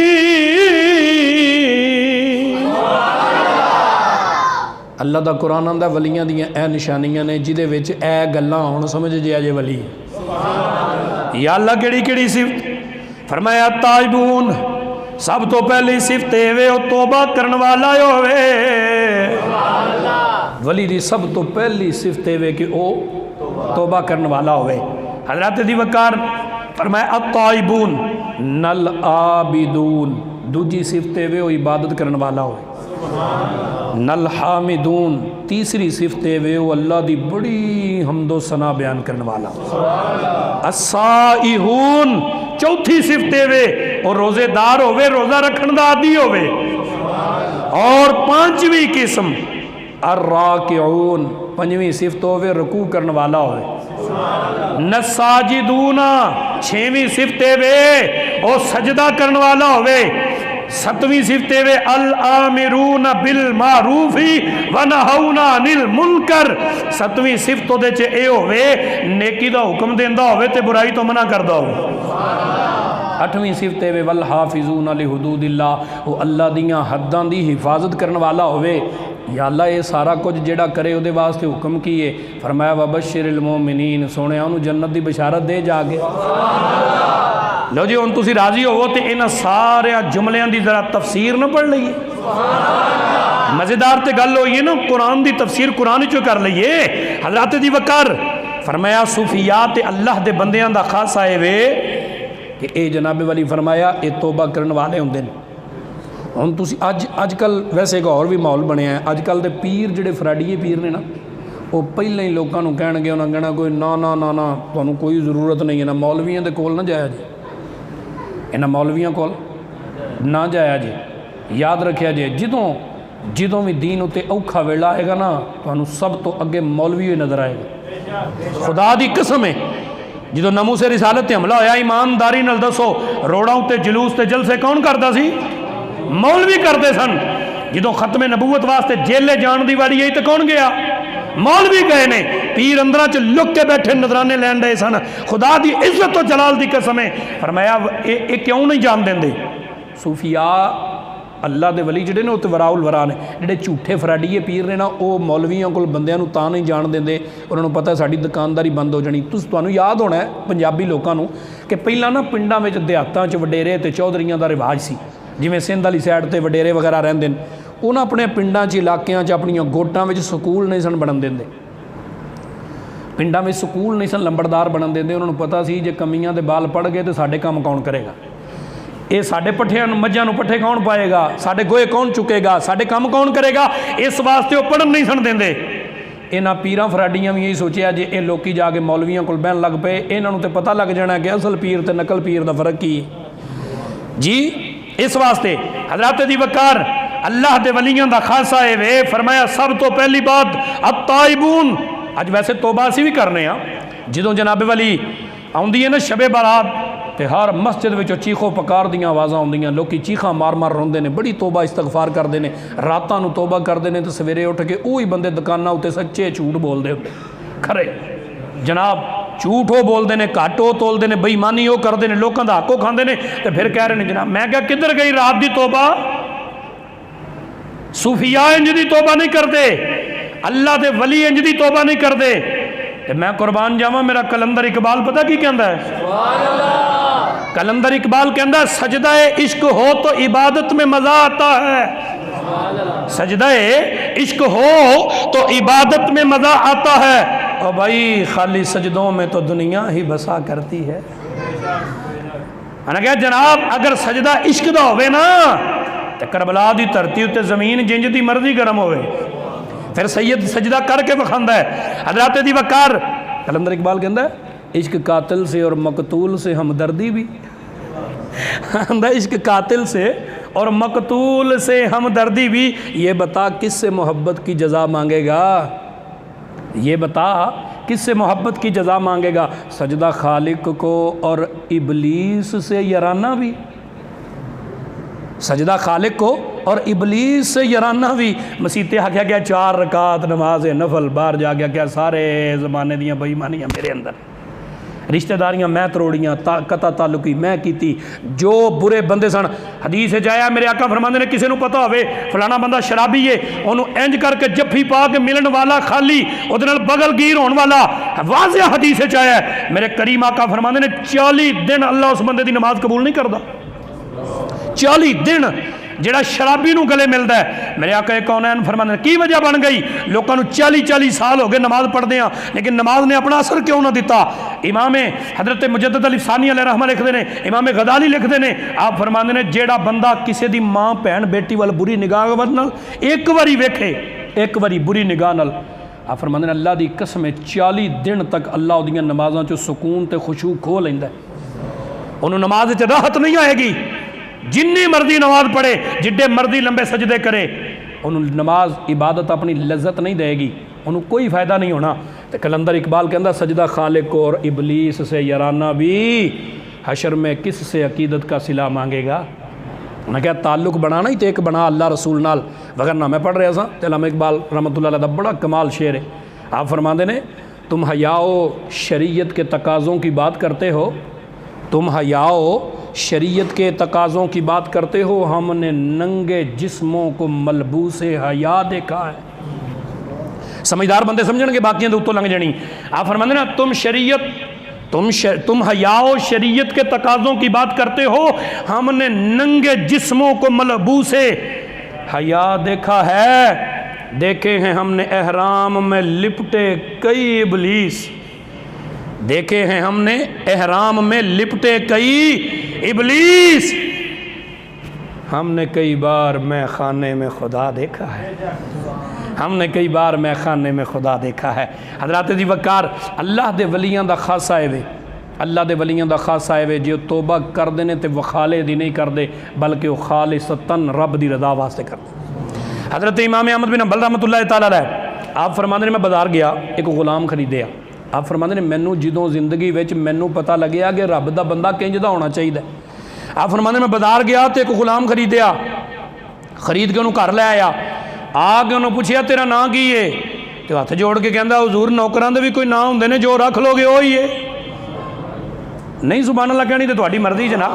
अल्लाह दा कुरान आंदा वलियां दियां ए निशानियां ने जिहदे विच ए गल्लां होण समझ जे अजे वली या अल्लाह केड़ी केड़ी सिफत फरमाया ताइबून सब तो पहली सिफत वे ओ तौबा करन वाला होवे। वली दी सब तो पहली सिफत वे कि ओ तौबा करन वाला होवे। हजरत दी वकार फरमाया अताइबून नल आबिदून दूजी सिफत वे ओ इबादत करन वाला होवे। नल हामिदून तीसरी सिफत वे वो अल्लाह दी बड़ी हमदो सना बयान करने वाला। अस्साइहून चौथी सिफत वे और रोजेदार होवे रोजा रखन दा आदी होवे। और पांचवी किस्म अर्राकिऊन पंजवीं सिफत होवे रुकू करने वाला होवे। नसाजिदूना छेवीं सिफत वे और सजदा करने वाला होवे। सतवीं सिफत वे अल आमिरून बिल मारूफी वनहौना अनिल मुनकर सतवीं सिफत दे च ए होवे नेकी दा हुक्म देंदा होवे ते बुराई तो मना करदा होवे। अठवीं सिफत वे वल हाफिजून लिहुदूदिल्लाह वो अल्लाह दियां हद्दां दी हिफाजत करने वाला होवे। या अल्लाह ये सारा कुछ जेड़ा करे उहदे वास्ते हुक्म कीए फरमाया वबशिरिल मुमिनीन सोने उन्होंने जन्नत दी बशारत दे जाके। लो जी हुण तुसीं राजी होवो तो इन्हां सारे जुमलियां दी जरा तफसीर न पढ़ लईए। मज़ेदार तो गल होई है ना कुरान दी तफसीर कुरान चो कर लईए। हज़रत दी वकार फरमाया सूफिया ते अल्लाह दे बंदियां दा खासा है वे कि ए जनाबे वाली फरमाया ये तौबा करने वाले होंदे ने। हुण तुसीं अजकल वैसे एक होर भी माहौल बनया है। अजकल दे पीर जिहड़े फराडीए पीर ने ना वो पहले ही लोगों को कहणगे उन्होंने कहना कोई ना ना ना ना तुहानूं कोई जरूरत नहीं है ना मौलवियों के कोल ना जाया जी इन्हां मौलवियों कोल ना जाया जी। याद रखिया जे जिदों भी दीन उत्ते औखा वेला आएगा ना तुहानूं सब तो अगे मौलवी ही नज़र आएगा। खुदा दी कसम है जो नमूसे रिसालत ते हमला होया ईमानदारी नाल दसो रोड़ा उत्ते जुलूस ते जलसे कौन करता सी? मौलवी करते सन। जो खत्मे नबूवत वास्ते जेले जान दी वारी आई तो कौन गया? मौलवी गए ने। पीर अंदर च लुक के बैठे नजराने लैन रहे सन। खुदा दी इज्जत तो जलाल दी कसम है फरमाया ये क्यों नहीं जान देंदे? सूफिया अल्लाह दे वली जिहड़े ने उत्ते वराउल वरा ने जिहड़े झूठे फराडीए पीर ने ना वो मौलवियों कोल बंदियां नूं तां नहीं जान देंदे उन्होंने पता साडी दुकानदारी बंद हो जानी। तुहानूं याद होना है पंजाबी लोगों नूं कि पहलां ना पिंडां विच देहातां च वडेरे ते चौधरीआं दा रिवाज सी। जिवें सिंध वाली साइड ते वडेरे वगैरह रहिंदे ने उन्हां अपने पिंडां च इलाकिਆਂ च अपणियां गोटां विच स्कूल नहीं सन बनन देंदे। पिंडां में स्कूल नहीं सन लंबड़दार बनन देंदे। उन्होंने पता सी जे कमीआं दे बाल पड़ गए तो साडे काम कौन करेगा? ये साडे पट्ठियां मझां नूं पट्ठे कौन पाएगा? साडे गोए कौन चुकेगा? साडे काम कौन करेगा? इस वास्ते वो पढ़न नहीं सन देंदे। इन्हां पीरां फराडियां भी यही सोचिया जे ये लोकी जाके मौलवियों कोल बहन लग पे इन्हां नूं ते पता लग जाना कि असल पीर ते नकल पीर दा फर्क की जी। इस वास्ते हज़रत दी वकार अल्लाह दे वलियां दा खासा है वे फरमाया सब तो पहली बात अत्ताइबून। अज वैसे तौबा असीं भी करने आ जो जनाबे वाली आउंदी है ना शबे बारात तो हर मस्जिद विचों चीखो पकार दियां आवाज़ां आउंदियां लोग चीखा मार मार रोंदे ने बड़ी तौबा इस्तगफार करते हैं रातां नूं तौबा करते हैं तो सवेरे उठ के वही बंदे दुकानां उत्ते सच्चे झूठ बोलते होंदे खरे जनाब झूठ वो बोलते हैं घट वो तोलते हैं बेईमानी वो करते हैं लोगों का हक खाते हैं तो फिर कह रहे हैं जनाब मैं क्या किधर गई रात की तौबा? सूफिया इंज दी तौबा नहीं करते अल्लाह दे वली इंज दी तौबा नहीं करते। तो मैं कुर्बान जावा मेरा कलंदर इकबाल पता की कहता है? कलंदर इकबाल कहता है सजदा इश्क हो तो इबादत में मजा आता है। सजदा इश्क हो तो इबादत में मजा आता है और भाई खाली सजदों में तो दुनिया ही बसा करती है। मैंने कहा जनाब अगर सजदा इश्क दा होवे ना तो करबला दी धरती उत्ते जमीन जिंज दी मर्जी गर्म होवे फिर सैयद सजदा करके विखांदा है। हज़रत दी वकार कलंदर इकबाल कहता है इश्क कातिल से और मकतूल से हमदर्दी भी इश्क कातिल से और मकतूल से हमदर्दी भी। ये बता किससे मोहब्बत की जजा मांगेगा? ये बता किससे मोहब्बत की जज़ा मांगेगा? सजदा खालिक को और इबलीस से याराना भी, सजदा खालिक को और इबलीस से याराना भी। मसीते आख्या गया 4 रकात नमाज नफल, बाहर जा गया क्या सारे ज़माने दियाँ बेईमानियाँ मेरे अंदर, रिश्तेदारियाँ मैं तरोड़ियाँ, कता ताल्लुकी मैं की, जो बुरे बंदे सन। हदीस जाया मेरे आका फरमांदे ने किसी को पता होवे फलाना बंदा शराबी है, उन्होंने इंज करके जफ्फी पा के मिलन वाला खाली उहदे नाल बगल गिर होने वाला, वाज़िह हदीस आया मेरे करीम आका फरमांदे ने 40 दिन अल्लाह उस बंदे की नमाज कबूल नहीं करता। 40 दिन जेड़ा शराबी नूं गले मिलता है। मेरे आका कौनैन फरमांदे की वजह बन गई, लोगों को 40-40 साल हो गए नमाज पढ़ते हैं लेकिन नमाज ने अपना असर क्यों ना दिता। इमाम हजरत मुजद्दिद अली सानी अलैहि रहमत लिखते हैं, इमाम गज़ाली लिखते हैं, आप फरमांदे ने जेड़ा बंदा किसी की माँ भैन बेटी वाल बुरी निगाह नाल एक बारी वेखे, एक बारी बुरी निगाह नाल, आप फरमांदे ने अल्लाह की कसम 40 दिन तक अल्लाह उहदियां नमाज़ां चों सुकून ते खुशू खो लैंदा है, उन्होंने नमाज च राहत नहीं आएगी। जिन्नी मर्जी नमाज पढ़े, जिड्डे मर्जी लंबे सजदे करे, उन्होंने नमाज इबादत अपनी लज्जत नहीं देगी, उन्होंने कोई फ़ायदा नहीं होना। तो कलंदर इकबाल कहता सजदा खालिक को और इबलीस से याराना भी, हशर में किस से अकीदत का सिला मांगेगा। उन्हें क्या ताल्लुक बनाना ही तो एक बना अल्लाह रसूल नाल, वगरना मैं पढ़ रहा था तो अल्लामा इकबाल रहमतुल्लाह अलैह दा बड़ा कमाल शेर है। आप फरमाते ने तुम हयाओ शरीयत के तकाज़ों की बात करते हो, तुम हयाओ शरीयत के तकाज़ों की बात करते हो, हमने नंगे जिस्मों को मलबूस हया देखा है। समझदार बंदे समझणगे, बाकियां उत्तों लंघ जानी। आप फरमाते ना तुम शरीयत तुम हयाओ शरीयत के तकाज़ों की बात करते हो, हमने नंगे जिस्मों को मलबूस हया देखा है। देखे हैं हमने एहराम में लिपटे कई इबलीस, देखे हैं हमने एहराम में लिपटे कई इबलीस, हमने कई बार मैं खाने में खुदा देखा है, हमने कई बार मैं खाने में खुदा देखा है। हज़रात दी वकार अल्लाह दे वलियां दा खासा है वे, अल्लाह दे वलियां दा खासा है वे जो तौबा करते हैं तो वखाले दी नहीं करते, बल्कि वो खालिसतन रब दी रज़ा वास्ते करते। हज़रत इमाम अहमद बिन हंबल रहमतुल्लाह तआला अलैह, आप फरमाते ने मैं बाज़ार गया एक गुलाम खरीदया। आप फरमाते ने मैनू जो जिंदगी में मैनू पता लग्या कि रब का बंदा किंज दा होना चाहिए। आप फरमाते मैं बाज़ार गया तो एक गुलाम खरीदया, खरीद के उन्होंने घर लै आया, आके उन्होंने पूछया तेरा नाँ की है, तो हथ जोड़ के कहता हुजूर नौकरां दे भी कोई नाँ होंदे ने, जो रख लोगे वो ही है। नहीं सुभान अल्लाह कहनी तो तुहाडी मर्जी जनाब,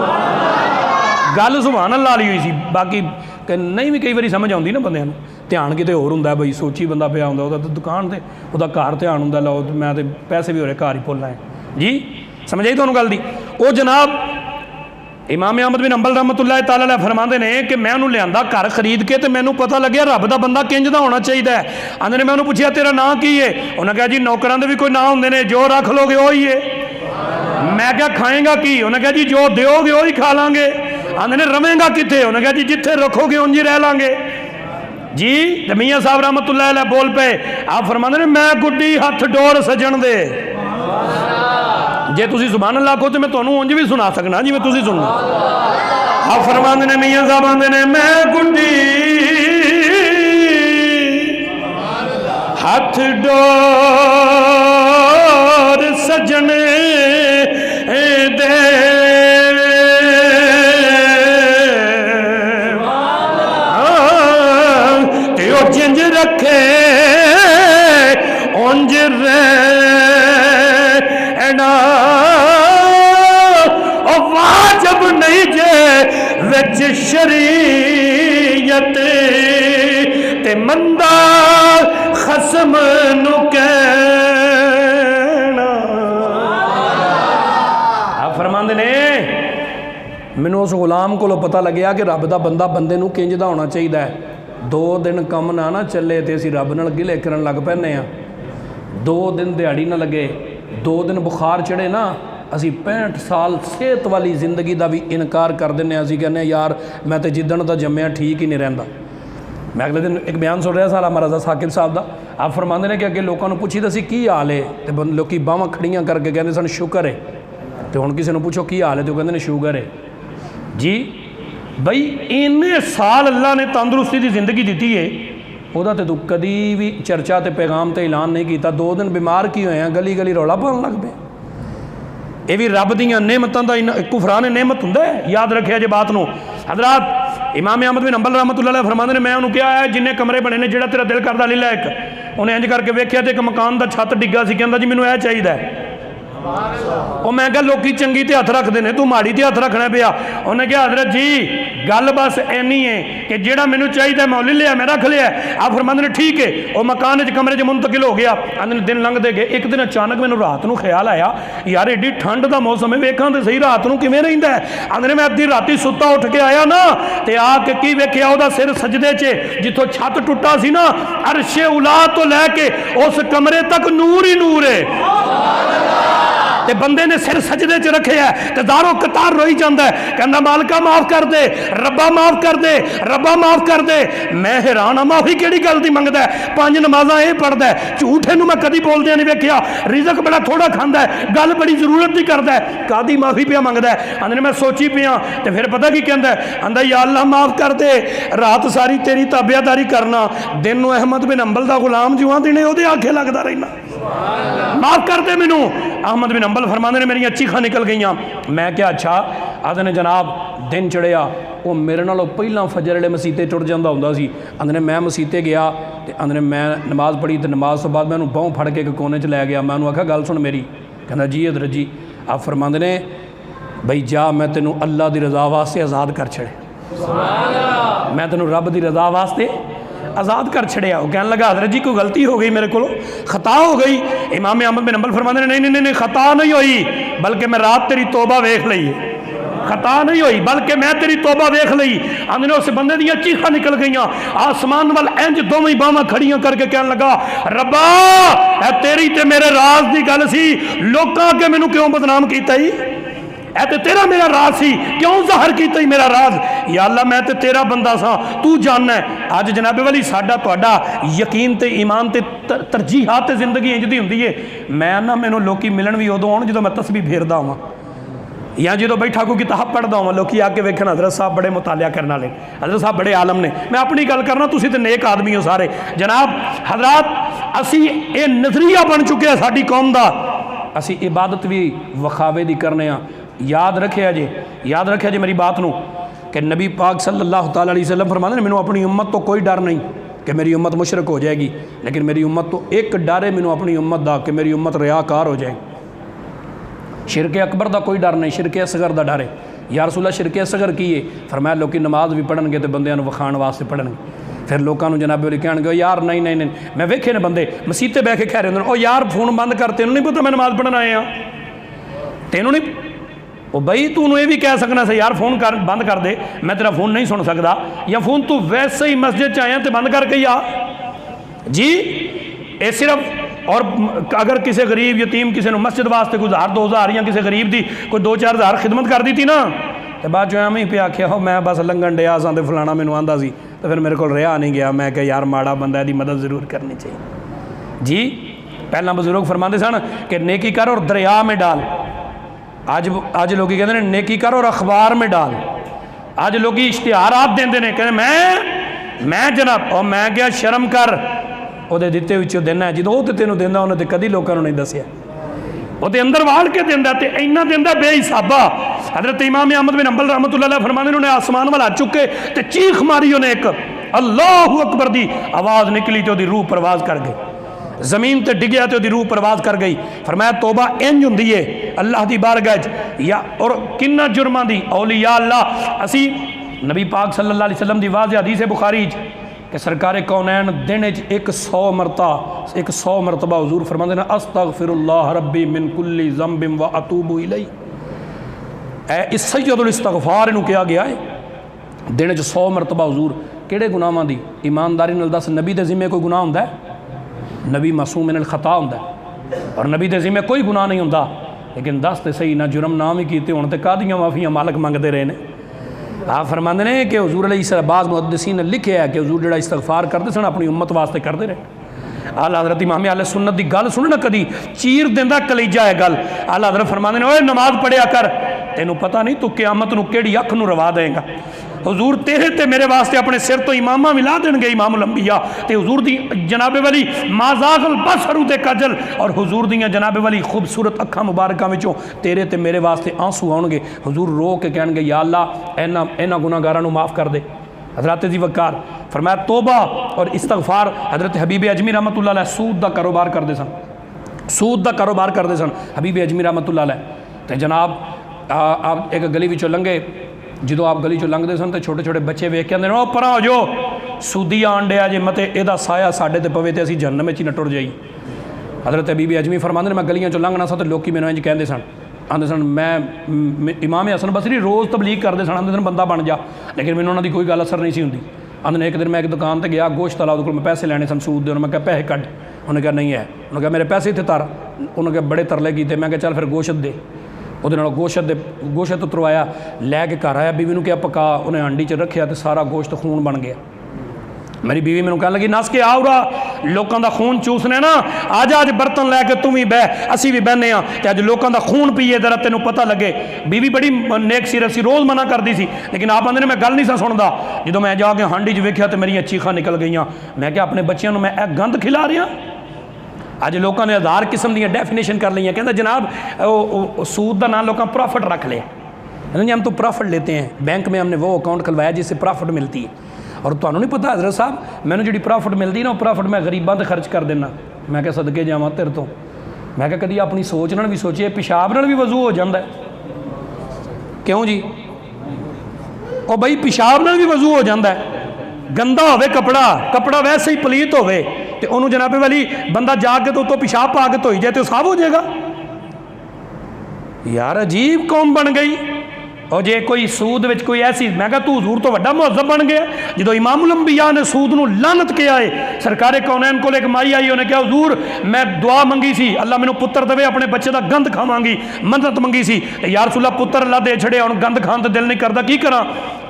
गल सुभान अल्लाह वाली हुई सी, बाकी नहीं भी कई बार समझ आती ना बंदियां नूं, ध्यान किते होर हुंदा बई सोची बंदा पिया हुंदा, उहदा दुकान ते उहदा घर ध्यान हुंदा, लो मैं तो पैसे भी हो रहे घर ही भुल आए जी। समझ आई तुहानूं गल दी। वो जनाब इमाम अहमद बिन हंबल रहमतुल्लाह तआला अलैह फरमाते ने कि मैं उन्होंने लियांदा घर खरीद के, तो मैनू पता लग्या रब का बंदा किंज दा होना चाहिए। आंदे ने मैं उन्होंने पूछया तेरा नाँ की है, उन्हें कहा जी नौकरां दे भी कोई नाँ होंदे ने, जो रख लोगे वो ही है। मैं क्या खाएगा की, उन्हें कहा जी जो दोगे वो ही खा लांगे। आंदे ने रवेंगा कित्थे, उन्हें कहा जी जिथे रखोगे उंज ही रह लांगे जी। तो मियाँ साहब रहमतुल्लाह अलैह बोल पे, आप फरमाते ने मैं गुड्डी हथ डोर सजन दे, जे तुसी सुभान अल्लाह को तो मैं तुहानूं उंज भी सुना सकना जिवें तुसी सुनना। आप फरमाते ने मियाँ साहब आंदे ने मैं गुड्डी हथ डोर सजन दे, जिंज रखे उंज रहना, वाजब नहीं जे विच शरीयत ते मंदा खसम नूं कहना। आप फरमांदे ने मैनूं उस गुलाम कोलों पता लग्या कि रब दा बंदा बंदे नूं किंज दा होना चाहिए है। 2 दिन कम ना चले तो असीं रब नाल गिले करन लग पैंदे आ, 2 दिन दिहाड़ी ना लगे, 2 दिन बुखार चढ़े ना असीं 65 साल सेहत वाली जिंदगी का भी इनकार कर दें। असीं कहने यार मैं तो जिदन का जम्मिया ठीक ही नहीं रहिंदा। मैं अगले दिन एक बयान सुन रहा साला महाराजा साकिब साहब का, आप फरमाते हैं कि अगे लोगों को पूछी दसी की हाल है, तो लोग बाहां खड़ियां करके कहते सन शुगर है, तो हुण किसी को पूछो की हाल है तो कहते हैं शुगर है जी। बई इन्ने साल अल्लाह ने तंदुरुस्ती की जिंदगी दी है, ਉਹਦਾ ਤੇ ਤੂੰ ਕਦੀ ਵੀ ਚਰਚਾ ਤੇ ਪੈਗਾਮ ਤੇ ਐਲਾਨ नहीं किया। 2 दिन बीमार की होए हैं, गली गली रौला पाउण लग पे। ये भी रब दीयां नेमतां दा कुफरान नेमत हुंदा है, याद रखिया जे बात नूं। हज़रात इमाम अहमद बिन हंबल रहमतुल्लाह अलैह फरमांदे ने, मैं उन्होंने कहा है जिन्ने कमरे बने ने जिहड़ा तेरा दिल करदा ले लै एक। उन्हें इंज करके वेख्या तो एक मकान का छत डिग्गा सी, कहंदा जी मैनूं यह चाहिए। वो मैं कहा लोग चंगी तो हथ रखते हैं, तू माड़ी तो हथ रखना पिया। उन्हें कहा हजरत जी गल बस इन्नी है कि जेड़ा मैनू चाहिए मैं लिया, मैं रख लिया। आप फरमांदे ने ठीक है। वो मकान कमरे च मुंतकिल हो गया। आंदे दिन लंघते गए, एक दिन अचानक मैनू रात को ख्याल आया, यार एडी ठंड का मौसम है, वेखा तो सही रात को किवें रहिंदा है। आंदे ने मैं अद्धी राती सुत्ता उठ के आया ना, तो आके की वेख्या उहदा सिर सजदे च, जिथों छत टुटा सी ना, अरशे उला तो लैके उस कमरे तक नूर ही नूर है। ते बंदे ने सिर सजदे च रखे है, ते दारो कतार रोई जाता है, कहना मालका माफ कर दे, रब्बा माफ कर दे, रब्बा माफ कर दे। मैं हैरान हाँ, माफी केड़ी गल दी मंगदा है? 5 नमाज़ां ये पढ़दा है, झूठ इहनूं मैं कदी बोलदे नहीं वेखिया। रिज़क बड़ा थोड़ा खांदा है, गल बड़ी जरूरत दी करदा है, कादी माफी पिया मंगदा है। आंदे ने मैं सोची पिया, ते फिर पता की कहंदा है, आंदा या अल्लाह माफ कर दे, रात सारी तेरी ताबियादारी करना, दिन नूं अहमद बिन हंबल दा गुलाम जुआं दिने ओहदे आखे लगदा रहना, माफ कर दे मैनू। अहमद बिन हंबल फरमांदे ने मेरी चीखां निकल गई। मैं क्या अच्छा। आंदे ने जनाब दिन चढ़िया, वो मेरे नालों पहला फजर वाले मसीते टुट जाता होंदा सी। आंदे ने मैं मसीते गया, तो आंदे ने मैं नमाज़ पढ़ी, तो नमाज तो बाद मैं उन्होंने बाहों फड़ के एक कोने च लै गया। मैं उन्होंने आखा गल सुन मेरी। कहना जी हज़रत जी। आप फरमांदे ने बई जा, मैं तेनों अल्लाह की रज़ा वास्ते आज़ाद कर छड़े, मैं तेनों रब की रज़ा वास्ते आज़ाद कर छड़िया। वो कहने लगा हज़रत जी कोई गलती हो गई मेरे को, खता हो गई। इमाम अहमद बिन हंबल फरमाते हैं नहीं नहीं नहीं, खता नहीं हुई, बल्कि मैं रात तेरी तौबा वेख लई। खता नहीं हुई बल्कि मैं तेरी तौबा वेख लई। आंदे ने उस बंदे दी चीखां निकल गई, आसमान वाल इंज दोवें बाहां खड़ियां करके कहने लगा, रब्बा ए तेरी ते मेरे राज की गल सी, लोकां अगे मैनूं क्यों बदनाम कीता ही? ऐ ते तेरा मेरा राज सी, क्यों ज़ाहिर कीता ही मेरा राज? या अल्लाह मैं ते तेरा बंदा सा, तू जानना है। अज जनाबे वाली साडा तुहाडा यकीन ते ईमान ते तरजीहात ते जिंदगी इंज दी हुंदी है। मैं ना मैनूं लोकी मिलन भी उदों आउण जदों मैं तस्बीह फेरदा होवां, या जो बैठा कोई किताब पढ़ता हूँ, लोग आके वेखन हज़रत साहब बड़े मुतालिया करने वाले, हज़रत साहब बड़े आलम ने। मैं अपनी गल करना, तुसीं ते नेक आदमी हो सारे। जनाब हज़रात असी ये नज़रिया बन चुके हैं साडी कौम का, असी इबादत भी वखावे दी करने। याद रखे जे मेरी बात नूं कि नबी पाक सल्लल्लाहु तआला अलैहि वसल्लम फरमाते हैं, मैनूं अपनी उम्मत तो कोई डर नहीं कि मेरी उम्मत मुशरक हो जाएगी, लेकिन मेरी उम्मत तो एक डर है मैनूं अपनी उम्मत दा कि मेरी उम्मत रियाकार हो जाएगी। शिरके अकबर का कोई डर नहीं, शिरके असगर का डर है। या रसूल अल्लाह शिरके असगर की है? फरमाया लोग नमाज भी पढ़नगे तो बंदियां नूं वखाण वास्ते पढ़नगे। फिर लोगों को जनाबे वाले कहणगे यार नहीं नहीं नहीं, मैं वेखे ने बंदे मसीते बह के कह रहे होंदे, ओ यार फोन बंद कर, तेनों नहीं पता मैं नमाज पढ़न आए हाँ, तेनों नहीं। ओ बई तू ये भी कह सकना सी यार फोन कर बंद कर दे, मैं तेरा फोन नहीं सुन सकता, या फोन तू वैसे ही मस्जिद च आया तो बंद करके ही आ जी। ये सिर्फ और अगर किसी गरीब यतीम किसी ने मस्जिद वास्ते कोई 1000-2000 या किसी गरीब की कोई 2-4 हज़ार खिदमत कर दी थी ना, तो बाद जो एवं ही पे आख्या हो मैं बस लंघन डिया सा, फलाना मैनू आंदा सी, तो फिर मेरे को रहा नहीं गया। मैं क्या यार माड़ा बंदा, इसकी मदद जरूर करनी चाहिए जी। पहला बजुर्ग फरमाते सन कि नेकी कर और दरिया में डाल। आज लोग कहते हैं नेकी कर और अखबार में डाल। आज लोग इश्तिहारात देंदे ने, कहते मैं जनाब और मैं क्या शर्म कर ਉਹਦੇ ਦਿੱਤੇ ਵਿੱਚੋਂ ਦੇਣਾ, ਜਦੋਂ ਉਹ ਤੇ ਤੈਨੂੰ ਦਿੰਦਾ ਉਹਨੇ ਤੇ ਕਦੀ ਲੋਕਾਂ ਨੂੰ ਨਹੀਂ ਦੱਸਿਆ, ਉਹਦੇ ਅੰਦਰ ਵਾਲ ਕੇ ਦਿੰਦਾ ਤੇ ਇੰਨਾ ਦਿੰਦਾ ਬੇਹਿਸਾਬਾ। हज़रत इमाम अहमद बिन हंबल रहमतुल्लाह अलैह फरमाते हैं, उन्हें आसमान वाल हाथ चुके तो चीख मारी, उन्हें एक अल्लाहु अकबर दी आवाज़ निकली तो ਉਹਦੀ रूह परवाज कर गई, ज़मीन ते डिगया तो ਉਹਦੀ रूह परवाज कर गई। फरमाया तौबा इंज हुंदी है अल्लाह दी बारगाह च, या और किन्ना जुर्मां दी औलिया अल्लाह। असी नबी पाक सल्लल्लाहु अलैहि वसल्लम दी वाज़ेह हदीस है बुखारी कि सरकार कौनैन दिन 100 मरतबा हुजूर फरमाते हैं अस्तगफिरुल्लाह रब्बी मिन कुल्ली ज़म्बिन व अतूबु इलैहि। इस सैयदुल इस्तगफार इनू कहा गया है, दिन 100 मरतबा हुजूर किहड़े गुनाहां दी ईमानदारी नाल दस। नबी दे ज़िम्मे कोई गुनाह हुंदा है? नबी मासूम मिनल खता हुंदा है, और नबी दे ज़िम्मे कोई गुनाह नहीं हुंदा। लेकिन दस तो सही ना जुर्म ना भी कीते हुण ते कादियां माफ़ियां मालक मंगते रहे ने। आप फरमाते हैं कि हुजूर अलैहिस्सलाम मुहद्दिसीन ने लिखे है कि हुजूर जिहड़ा इस्तगफार करते सन अपनी उम्मत वास्ते करते रहे। आला हज़रत इमाम अहले सुन्नत की गल सुन ना, कदी चीर देंदा कलेजा है गल। आला हज़रत फरमाते हैं ओए नमाज पढ़िया कर, तेनू पता नहीं तू क़यामत नूं किहड़ी अख नूं रवा देगा। हजूर तेरे ते मेरे वास्ते अपने सिर तो इमामा मिला देंगे इमामुल अंबिया ते हजूर दी जनाबे वाली माजागल बसरू ते कजल और हजूर दी जनाबे वाली खूबसूरत अखा मुबारकों विचों तेरे ते मेरे वास्ते आंसू आउणगे। हजूर रो के कहणगे या अल्लाह इन्हां गुनाहगारां नूं माफ़ कर दे। हज़रत जी वक़ार फरमाया तौबा और इस्तगफार। हज़रत हबीब अजमी रहमतुल्लाह अलैह सूद का कारोबार करते सन, सूद का कारोबार करते सन हबीब अजमी रहमतुल्लाह अलैह। तो जनाब आप एक गली विचों लंघे, जो आप गली चो लंघते सन तो छोटे छोटे बच्चे वेख के आते ओ परा हो जो सूदी आन डिया जे मते एदा साया साडे ते पवे ते असीं जहन्नम विच ही न टुर जाई। हज़रत हबीब अजमी फरमांदे ने मैं गलियां चो लंघना सा तो लोग मैनूं इंज कहंदे सन, आंदे सन मैं इमाम हसन बसरी रोज़ तबलीग करते सन, आंदे सन बंदा बन जा, लेकिन मैनूं उन्हां दी कोई गल असर नहीं सी हुंदी। आंदे ने एक दिन मैं एक दुकान पर गया गोश्त वाला, उहदे कोल मैं पैसे लैने सन सूद दे, मैं कहा पैसे कढ, उन्हें कहा नहीं है, उन्हें कहा मेरे पैसे इत्थे तर, उन्हें कहा बड़े तरले कीते, मैं कहा चल फिर गोश्त दे, ਉਹਦੇ ਨਾਲ ਗੋਸ਼ਤ ਉਤਰਵਾਇਆ, ਲੈ ਕੇ ਘਰ ਆਇਆ, बीवी ਨੂੰ ਕਿਹਾ ਪਕਾ, ਉਹਨੇ ਹਾਂਡੀ 'ਚ ਰੱਖਿਆ ਤੇ ਸਾਰਾ ਗੋਸ਼ਤ ਖੂਨ ਬਣ ਗਿਆ। मेरी बीवी मैनूं कहन लगी नस के आओ रा लोगों का खून चूसने ना, आज आज बर्तन लैके तू भी बह असी भी बहने तो अज लोगों का खून पीए जरा तेनों पता लगे। बीवी बड़ी नेक सी रसी रोज़ मना करती सी, लेकिन आप आंदे ने मैं गल नहीं सा सुनता। जो मैं जाके हांडी 'च वेख्या तो मेरियां चीखां निकल गई। मैं क्या अपने बच्चों को मैं गंद खिला रहा? अज लोगों ने हज़ार किस्म दी डेफिनेशन कर ली। कहता जनाब सूद का नाम लोगों प्रॉफिट रख लिया, हम तो प्रॉफिट लेते हैं, बैंक में हमने वो अकाउंट खुलवाया जिससे प्रॉफिट मिलती है। और तुहानू नहीं पता हज़रत साहब मैंने जी प्रॉफिट मिलती ना, वो प्रॉफिट मैं गरीबों पर खर्च कर देना। मैं क्या सदके जावां तेरे तो, मैं क्या कभी अपनी सोच नाल भी सोचिए पेशाब नाल भी वजू हो जाता है, क्यों जी? और बई पेशाब नाल भी वजू हो जाता है। गंदा होवे कपड़ा, कपड़ा वैसे ही पलीत होवे ते उन्होंने जनाबे वाली बंदा जाके तो उतो पेशाब पा के धोई जाए तो साफ हो जाएगा। यार अजीब कौम बन गई। और जे कोई सूद विच कोई ऐसी, मैं कहा तू हजूर तो वड्डा मुहज़्ज़ब बन गया। जो इमामुल अंबिया ने सूद नूं लानत किया है, सरकारे कौनैन कोल एक माई आई, उन्हें कहा हजूर मैं दुआ मंगी सी अल्लाह मैनूं पुत्र देवे, अपने बच्चे का गंद खावांगी, मन्नत मंगी सी यार रसूल पुत्र अल्लाह दे छड़े, हुण गंद खाण ते दिल नहीं करता, की करा?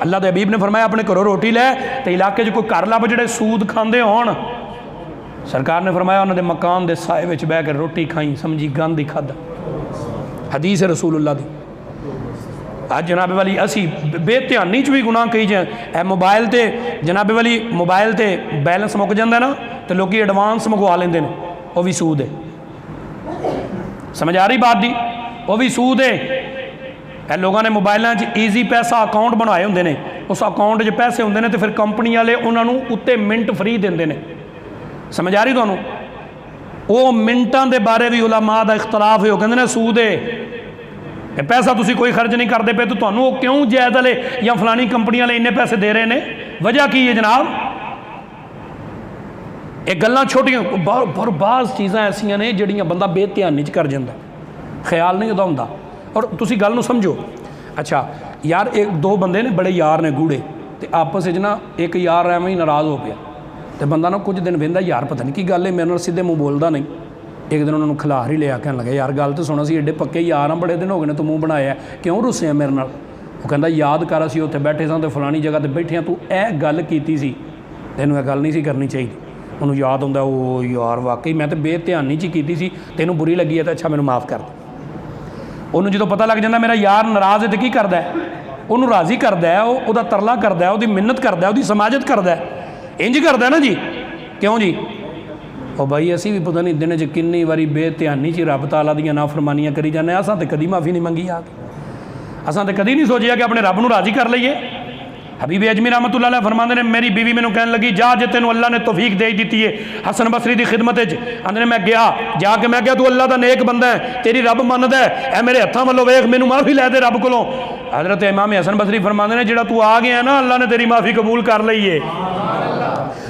अल्लाह दे हबीब ने फरमाया अपने घरों रोटी लै ते इलाके 'च कोई घर लभ जिहड़े सूद खांदे होण। सरकार ने फरमाया उन्होंने मकान के साए में बह कर रोटी खाई, समझी गंद ही खादा। हदीस है रसूलुल्लाह दी। अज जनाबे वाली असी बेध्यानी च भी गुनाह कही जाए। मोबाइल ते जनाबे वाली मोबाइल ते बैलेंस मुक जाता ना तो लोग एडवांस मंगवा लेंगे, वह भी सूद है। समझ आ रही बात दी? वह भी सूद है। लोगों ने मोबाइलों ईजी पैसा अकाउंट बनाए होंगे ने, उस अकाउंट 'च पैसे होंगे ने तो फिर कंपनी वाले उन्होंने उत्ते मिंट फ्री देंगे ने। समझ आ रही तुहानू? वो मिंटां दे बारे भी उलमा दा इख्तलाफ है, कहते हैं सूद है, पैसा तुसी कोई खर्च नहीं करते पे तो तुहानू क्यों जायद वाले या फलानी कंपनी वाले इन्ने पैसे दे रहे हैं? वजह की है जनाब? एक गल्लां छोटियां पर बाज़ चीज़ां ऐसियां ने जिहड़ियां बंदा बेध्यानी च कर जांदा, ख्याल नहीं होंदा। और तुसी गल नूं समझो। अच्छा यार एक दो बंदे ने बड़े यार ने गूढ़े, तो आपस में ना एक यार एवं ही नाराज़ हो गया, तो बंदा ना कुछ दिन वहिंदा यार पता नहीं की गल है, मेरे नाल सीधे मुँह बोलता नहीं। एक दिन उन्होंने खिलार ही लिया, कहने लगे यार गल तो सुनो सी एडे पक्के यार हाँ, बड़े दिन हो गए तू मूँह बनाया, क्यों रुस्से मेरे नाल? वो कहता याद कर असीं उत्थे बैठे सां ते फलानी जगह ते बैठे तू यह गल कीती सी, तैनूं यह गल नहीं सी करनी चाहिए। उन्होंने याद आउंदा ओ यार वाकई मैं तो बेध्यानी च ही कीती सी, तैनूं बुरी लगी है तो अच्छा मैनूं माफ़ कर दे। उन्होंने जो पता लग जाता मेरा यार नाराज़ है तो की करदा है? उन्होंने राज़ी करदा है, उहदा तरला करदा है, उहदी मिन्नत करदा है, उहदी समाजत करदा है, इंज करदा है ना जी। क्यों जी? और भाई असी भी पता नहीं दिन च किन्नी वारी बेध्यानी च रब ताला दी नाफरमानियां करी जाने। असां ते कदी माफ़ी नहीं मंगी आके, असां ते कदी नहीं सोचिया कि अपने रब नूं राज़ी कर लईए। हबीब अजमी रहमतुल्लाह अलैह फरमांदे ने मेरी बीवी मैनूं कहन लगी जा जे तेनों अल्लाह ने तौफीक दे दी है हसन बसरी की खिदमत आंदे ने मैं गया जाके मैं क्या तू अल्लाह का नेक बंदा है, तेरी रब मनदा है, ए मेरे हत्थां वालों वेख मैनूं माफ़ी लै दे रब कोलों। हज़रत इमाम हसन बसरी फरमांदे ने जिहड़ा तू आ गया ना अल्लाह ने तेरी माफ़ी कबूल कर लई है,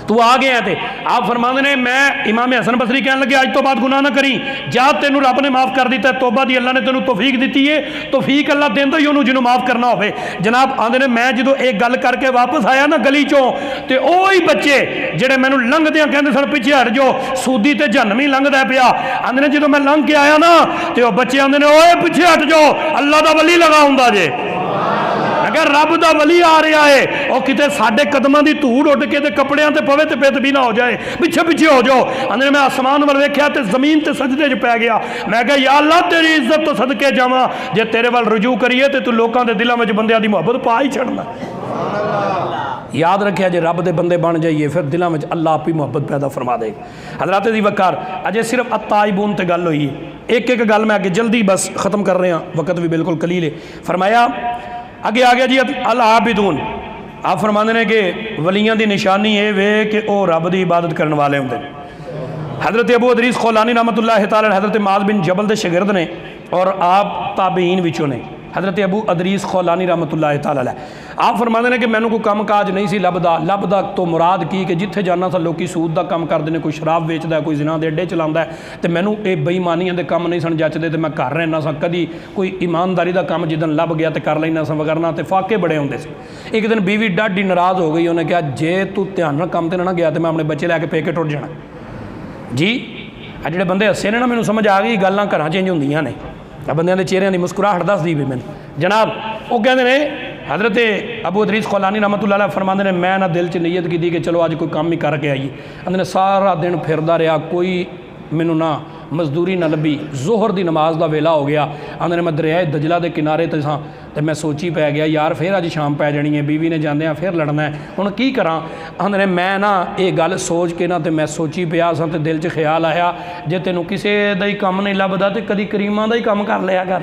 तू आ गया थे। आप फरमाते ने मैं इमाम हसन बसरी कहने लगे अज तो बाद गुनाह ना करी, जा तेनू रब ने माफ़ कर दिता, तौबा दी अल्लाह ने तेनू तौफीक दी है, तौफीक अल्लाह देंदा ही उन्होंने जिन्हों माफ़ करना हो। जनाब आंदे ने मैं जो एक गल करके वापस आया ना गली चों, तो वही बच्चे जेडे मैनू लंघदियां कहते सन पिछे हट जो सूदी ते जहन्नमी लंघदा पिया, आंदे ने जो मैं लंघ के आया ना तो बच्चे आंदे ने ओए पिछे हट जाओ अल्लाह दा वली लगा हुंदा जे। मैं मैं क्या रब दा वली आ रहा है, वो किते साडे कदमां दी धूड़ उड़ के ते कपड़ियां ते पवे ते बेदबी ना हो जाए, पिछे पिछे हो जाओ। आंदे मैं आसमान वाल वेख्या ते जमीन ते सजदे च पै गया। मैं क्या या अल्लाह तेरी इज्जत तो सदके जावां, जे तेरे वाल रुजू करिए तो तू लोकां दे दिलां विच बंदियां दी मुहब्बत पा ही छड़ना। याद रखिया जे रब दे बंदे बन जाइए फिर दिलों में अल्लाह आप ही मुहब्बत पैदा फरमा देगा। हज़रात दी वकार अजे सिर्फ अत्ताइबून ते गल हुई है, एक एक गल मैं अगे जल्दी बस ख़त्म कर रहे हैं, वक्त भी बिल्कुल कलील है। फरमाया अगे आ गया जी अल आबिदून, आप फरमाते हैं कि वलियां दी निशानी ये वे कि वह रब की इबादत करने वाले होंगे। हज़रत अबू अदरीस खौलानी रहमतुल्लाह तआला हज़रत माज़ बिन जबल के शागिर्द ने और आप ताबीन विचों ने। हज़रत अबू अदरीस खौलानी रहमतुल्लाह तआला अलैह आप फरमाते हैं कि मैनू कोई काम काज नहीं सी लभदा तो मुराद की कि जिथे जाना था लोग सूद का काम करते हैं, कोई शराब वेचता है, कोई जिना के अड्डे चलाता है, तो मैनू ये बेईमानियां के काम नहीं सन जचते, तो मैं घर रहना सा। कभी कोई ईमानदारी का काम जिदन लभ गया तो कर लेना सा, वगरना तो फाके बड़े होंगे से। एक दिन बीवी डाढ़ी नाराज़ हो गई, उन्हें कहा जे तू ध्यान नाल काम ते ना गया तो मैं अपने बच्चे लैके पेके टुट जाना जी। आ जिहड़े बंदे हसे ने ना, मैनू समझ आ गई गल्लां घरां चेंज होंदियां ने, बंदियां दे चेहरिਆਂ ਦੀ मुस्कुराहट दसदी भी मैंने जनाब। वो कहते हैं हज़रत अबू अदरीस खौलानी रहमतुल्लाह अलैह फरमाते हैं मैं ना दिल च नीयत की कि चलो अज कोई काम ही करके आइए। आंदे ने सारा दिन फिरदा रहा, कोई मैनू ना मजदूरी ना लभी। जोहर की नमाज का वेला हो गया। आंदे ने मैं दरियाए दजला के किनारे ते सां तो मैं सोची पै गया यार फिर अज शाम पै जानी है, बीवी ने जांदे फिर लड़ना है, हुण की करा। आंदे ने मैं ना ये गल सोच के ना तो मैं सोची पिया सा, तो दिल च ख्याल आया जे तेनों किसी का ही काम नहीं लभदा तो कदी करीमां दा ही काम कर लिया कर।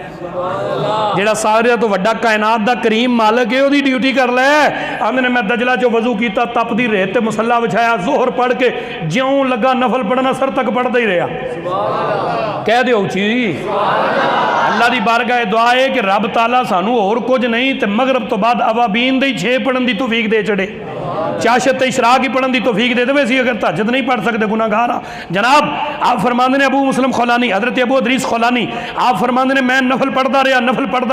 जिहड़ा सारे तो वड्डा कायनात दा करीम मालक है उसदी ड्यूटी कर लै। आंदे ने मैं दजला चो वजू किया, तपदी रेत ते मुसल्ला विछाया, जोहर पढ़ के ज्यों लगा नफल पढ़ना सर तक पढ़ता ही रहा। कह दो उची अल्लाह की बारगाह दुआ है कि रब ताला सानू होर कुछ नहीं तो मगरब तो बाद अवाबीन दे 6 पढ़न की तौफीक दे चढ़े, चाशत ते इशराक ही पढ़न की तौफीक दे दे। अगर तहज्जुद नहीं पढ़ सकते गुनाहगार हाँ। जनाब आप फरमाते ने अबू मुस्लिम खौलानी हज़रत अबू अदरीस खौलानी आप फरमाते ने मैं नफल पढ़ता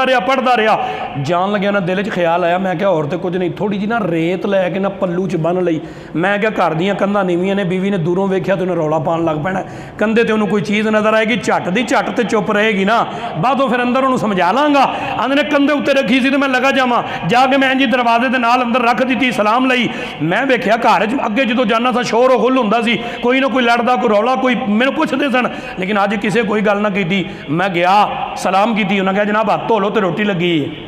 रहा जान लग्या ना दिल च ख्याल आया, मैं क्या और तो कुछ नहीं, थोड़ी जी ना रेत लैके ना पल्लू च बन लई। मैं क्या घर दियां कंधां नीवियां ने, बीवी ने दूरों वेख्या तो उन्हें रौला पान लग पैना, कंधे ते उन्होंने कोई चीज़ नज़र आएगी, झट दी झट ते चुप रहेगी ना, बादों फिर अंदर उन्होंने समझा लाँगा। आंदे ने कंधे उत्ते रखी सी तो मैं लगा जावां, जाके मैं जी दरवाजे के नाल अंदर रख दी, सलाम लई। मैं वेख्या घर अगे जो जाना था शोर हुल हुंदा सी, कोई ना कोई लड़दा, कोई रौला, कोई मैनूं पुछदे सन, लेकिन अज किसी कोई गल ना की। मैं गया सलाम की, उन्हें कहा जनाब हाथ धो लो तो रोटी लगी है।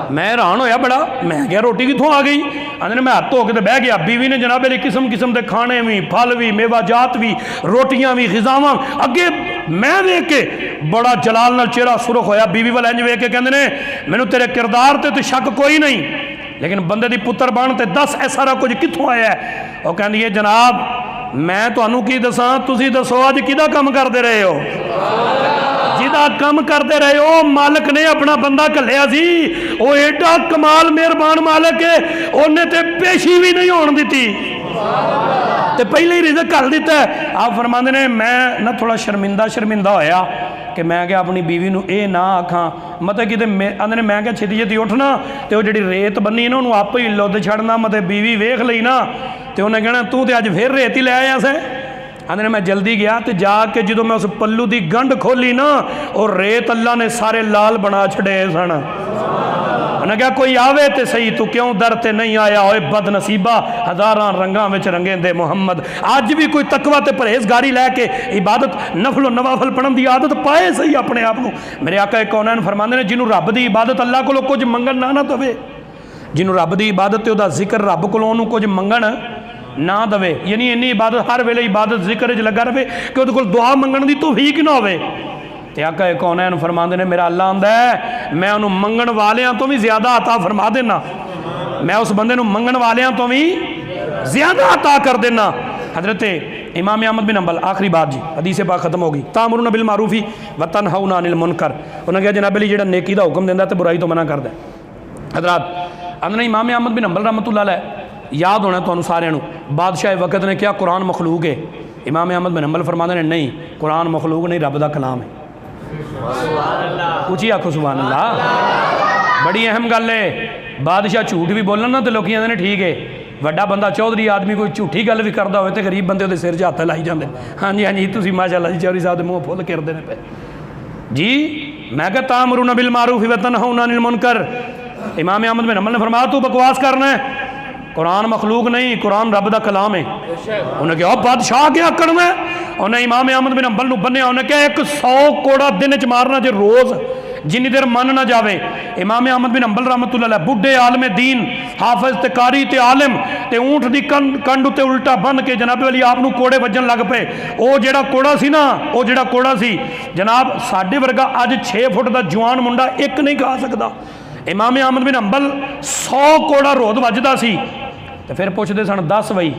मैं हैरान होया बड़ा, मैं क्या रोटी कितों आ गई। आंदे ने मैं हाथ धो के बह गया। बीवी ने जनाबे लिए किस्म किस्म के खाने भी, फल भी, मेवाजात भी, रोटियां भी, खिजावां अगे मैं वेख के बड़ा जलाल नाल चेहरा सुरख होया। बीवी वाल इंज वेख के कहंदे ने मैनूं तेरे किरदार ते शक कोई नहीं, लेकिन बंदे दी पुत्र बन ते दस ऐ सारा कुछ कित्थों आया है। वो कहंदी है जनाब मैं तुहानूं की दसां, तुसीं दसो अज किहदा काम करदे रहे हो। जिहदा काम करते रहे हो मालिक ने अपना बंदा घल्लिया सी, वो एडा कमाल मेहरबान मालिक है, उन्हें ते पेशी भी नहीं होने दी ते पहले ही रिज़्क घल दिता है। आप फरमाते ने मैं ना थोड़ा शर्मिंदा होया कि मैं क्या अपनी बीवी नूं ये ना आखां, मतलब कि आंदे ने मैं क्या छेती छेती उठना तो जी रेत बनी ना उन्होंने आप ही लुद छड़ना, मतलब बीवी वेख लई ना तो उन्हें कहना तू तो अज फिर रेत ही लै आया सै। आंदे ने मैं जल्दी गया तो जाके जो मैं उस पल्लू की गंढ खोली ना और रेत अल्लाह ने सारे लाल बना छड़े सन। उन्हें क्या कोई आवे तो सही, तू क्यों दर ते नहीं आया होए बदनसीबा, हज़ारां रंगां विच रंगे दे मुहम्मद। अज भी कोई तकवा ते परहेजगारी लैके इबादत नफलो नवाफल पढ़न की आदत पाए सही अपने आप को। मेरे आका कौनैन फरमाते हैं जिन्होंने रब की इबादत अल्लाह को कुछ मंगण ना दवे, जिन्होंने रब की इबादत ते जिक्र रब को कुछ मंगण ना दवे, यानी इन्नी इबादत हर वेले इबादत जिक्र च लगा रहे कि वो दुआ मंगण की तौफीक ना होवे। ते आका कौनैन फरमाते ने मेरा अल्लाह आंदा है मैं उन्होंने मंगण वालियां तो भी ज्यादा अता फरमा देना, मैं उस बंदे नूं मंगण वालियां तो भी ज्यादा अता कर देना। हजरत इमाम अहमद बिन हंबल आखिरी बात जी हदीस पाक खत्म हो गई। तामुरून बिल मारूफी व तनहौना अनिल मुनकर, उन्हें कहा जनाब अली जिहड़ा नेकी दा हुक्म दिंदा ते बुराई तो मना करदा। हजरत आंदे ने इमाम अहमद बिन हंबल रहमतुल्लाह अलैह याद होना तुहानूं सारिआं नूं, बादशाह वक़्त ने क्या कुरान मखलूक है। इमाम अहमद बिन हंबल फरमाते हैं नहीं कुरान मखलूक नहीं, रब दा कलाम है। उची आखो सुभान अल्लाह। बड़ी अहम गल है, बादशाह झूठ भी बोलन ना तो लोग कहते हैं ठीक है, वड्डा बंदा चौधरी आदमी कोई झूठी गल भी करता हो तो गरीब बंदे उहदे सिर 'च हत्थ लाई जाते। हाँ जी हाँ जी तुसीं माशाअल्लाह जी चौधरी साहब दे मूँह फुल करते हैं पे जी। मैं क्या तामुरून बिल मारूफ व तनहौना अनिल मुनकर, इमाम अहमद बिन हंबल ने फरमाया तू बकवास करना है, कुरान मखलूक नहीं, कुरान रब दा कलाम है। उन्हें कहा बादशाह क्या करना है? उन्हें इमाम अहमद बिन हंबल नूं बन्निया, उन्हें कहा 100 कोड़ा दिन च मारना जे रोज़, जिन्नी देर मन ना जावे। इमाम अहमद बिन हंबल रहमतुल्लाह अलैह बुढ़े आलम दीन, हाफिज ते कारी ते आलिम ते ऊँट की कंड उत्ते उल्टा बन के जनाब वाली आप नूं कोड़े वजन लग पे। वो जिहड़ा कोड़ा सी ना, वो जिहड़ा कोड़ा सी जनाब साडे वर्गा अज 6 फुट का जवान मुंडा एक नहीं खा सकता। इमाम अहमद बिन हंबल 100 कोड़ा रोज़ वजदा सी। तो फिर पुछते सन 10 बई,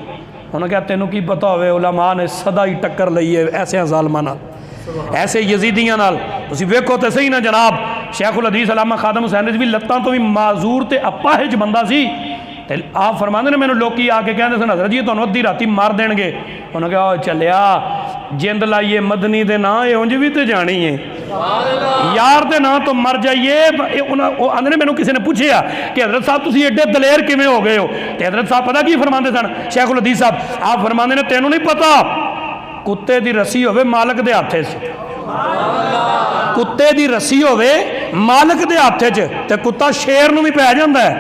उन्होंने कहा तेनों की पता होवे उलमा ने सदा ही टक्कर लई है ऐसे जालमां नाल, ऐसे यजीदियां नाल। तुसी वेखो तो सही ना जनाब, शेखुल हदीस अल्लामा खादम हुसैन रिजवी लत्तां तो भी माजूर ते अपाहिज बंदा सी। ते आप फरमाते ने मैनू लोकी आके कहते सन हज़रत जी तुहानू अद्धी राती मार देणगे। उन्होंने कहा चलिया जिंद लाइए मदनी दे ना ये उंज भी तो जानी है यार दे ना तो मर जाइए। आंदे ने मैनू किसी ने पूछा कि हजरत साहब तुसी एडे दलेर किवें हो गए हो? तो हजरत साहब पता की फरमाते सन शेखुल हदीस साहब, आप फरमाते ने तेनू नहीं पता कुत्ते की रस्सी होवे मालक दे हाथे च, कुत्ते की रस्सी होवे मालक दे हाथे च ते कुत्ता शेर नूं भी पै जांदा है,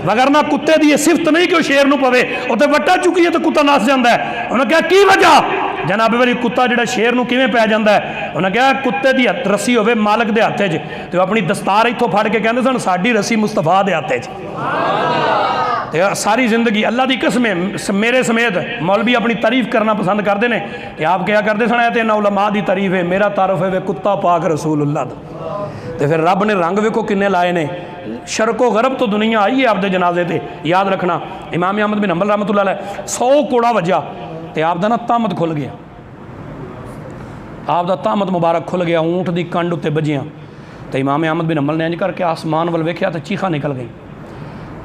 वगरना कुत्ते की यह सिफत नहीं कि वह शेर नूं पवे, उत्ते वट्टा चुकीए तो कुत्ता नस जाता है। उन्हें कहा की वजह? जनाब वाली कुत्ता जिहड़ा शेर नूं किवें पै जांदा है? उन्हें कहा कुत्ते की रस्सी होवे मालक दे हाथे च, तो अपनी दस्तार इत्थों फड़ के कहंदे सन साडी रस्सी मुस्तफा दे हाथे च। तो सारी जिंदगी अल्लाह की कसम मेरे समेत मौलवी अपनी तारीफ करना पसंद करते हैं। तो आप क्या करते सन, तो इन्होंने उलमा की तारीफ है, मेरा तारफ है वे कुत्ता पाक रसूलुल्लाह दा। तो फिर रब ने रंग वेखो किन्ने लाए ने, शरको गरब तो दुनिया आई है आपके जनाजे ते। याद रखना इमाम अहमद बिन हंबल रहमतुल्लाह अलैह 100 कोड़ा वजा तो आपका ना तामत खुल गया, आपका तामत मुबारक खुल गया, ऊँट की कंड उत्ते बजिया। तो इमाम अहमद बिन हंबल ने इंज करके आसमान वाल वेख्या तो चीखा निकल गई।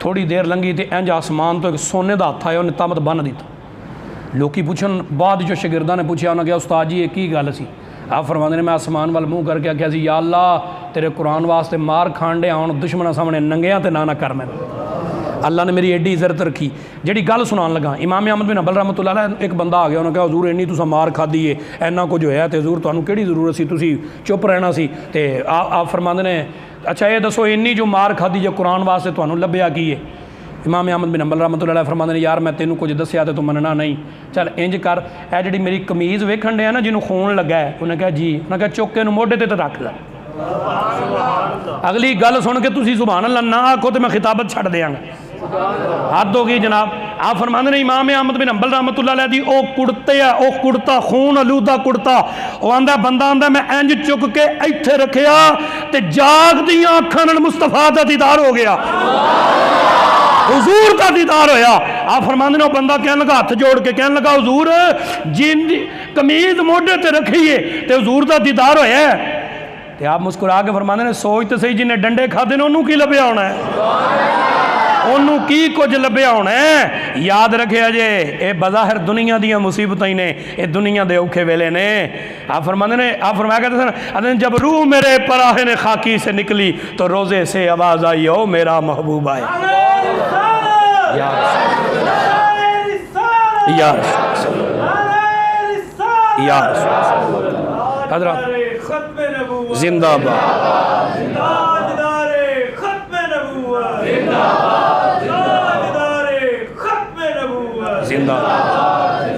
थोड़ी देर लंघी तो इंज आसमान तो एक सोने का हथ आया, उन्हें तामत बन दिता। लोग पूछन बाद जो शागिर्दां ने पूछा, उन्हें कहा उस्ताद जी ये की गल सी? आप फरमाते ने मैं आसमान वाल मूँह करके आख्या सी या अल्लाह तेरे कुरान वास्ते मार खान डे आउण दुश्मनों सामने नंगियां ते ना कर मैनूं। अल्लाह ने मेरी एडी इज्जत रखी। जी गल सुनान लगा, इमाम अहमद बिन हंबल रहमतुल्लाह अलैह एक बंदा आ गया, उन्होंने कहा हजूर इन्नी तुसां मार खाधी है, इन्ना कुछ होया तो हजूर तुहानूं किहड़ी जरूरत सी, तुसीं चुप रहना सी। ते आप फरमाते ने अच्छा ये दसो इन्नी जो मार खाधी जो कुरान वास्ते तुहानूं लभ्या की है? इमाम अहमद बिन हंबल रहमतुल्लाह अलैह फरमाते ने यार मैं तेनों कुछ दस्या तो तू मनना नहीं, चल इंज कर ए जिहड़ी मेरी कमीज़ वेखण डे ना जिन्हों खून लगा है, उन्हें कहा जी, उन्हें कहा चुक के मोढे ते रख ला। अगली गल सुन के तुसीं सुभान अल्लाह ना आखो तो मैं खिताबत छड्ड देंगा, हद हो गई जनाब। आप फरमाते ने इमाम अहमद बिन हंबल रहमतुल्लाह अलैह दी ओ कुड़ते है, ओ कुड़ता खून अलूदा कुड़ता, वो आंदा बंदा आंदा मैं इंज चुक के इत्थे रखिया ते जागदियां अखां नाल मुस्तफा दा दीदार हो गया, हुजूर का दीदार होया। आप फरमाते ने बंदा कहने लगा हथ जोड़ के कहने लगा हुजूर जिन कमीज मोढे ते रखिए ते हुजूर का दीदार होया। तो आप मुस्कुरा के फरमाते ने सोच तो सही जिन्हें डंडे खादे ने उन्होंने की लभ्या होना है, उन्होंने की कुछ लभ्या होना है। याद रखे जे ये बज़ाहिर दुनिया दी मुसीबत ही ने, ये दुनिया के औखे वेले ने। आप फरमाते ने आप फरमाया करते सन जब रूह मेरे पराहे ने खाकी से निकली तो रोज़े से आवाज़ आई ओ मेरा महबूब आए। जिंदाबाद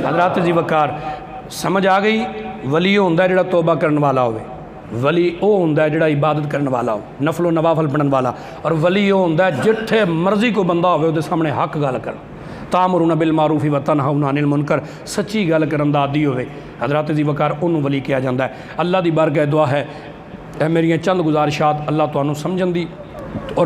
हज़रात जी वकार समझ आ गई। वली होंदा जिहड़ा तौबा करने वाला होवे, वली वो होंदा जिहड़ा इबादत करने वाला हो, नफलो नवाफल पढ़न वाला, और वली वो होंदा जिथे मर्जी को बंदा होवे उहदे सामने हक गल कर, तामुरूना बिल मारूफी व तनहाउना अनिल मुनकर, सच्ची गल करन दा आदी होवे। हज़रात जी वकार उन्होंने वली कहा जाता है। अल्लाह की बारगाह दुआ है मेरियां चंद गुजारिशात अल्लाह तुहानूं समझण दी और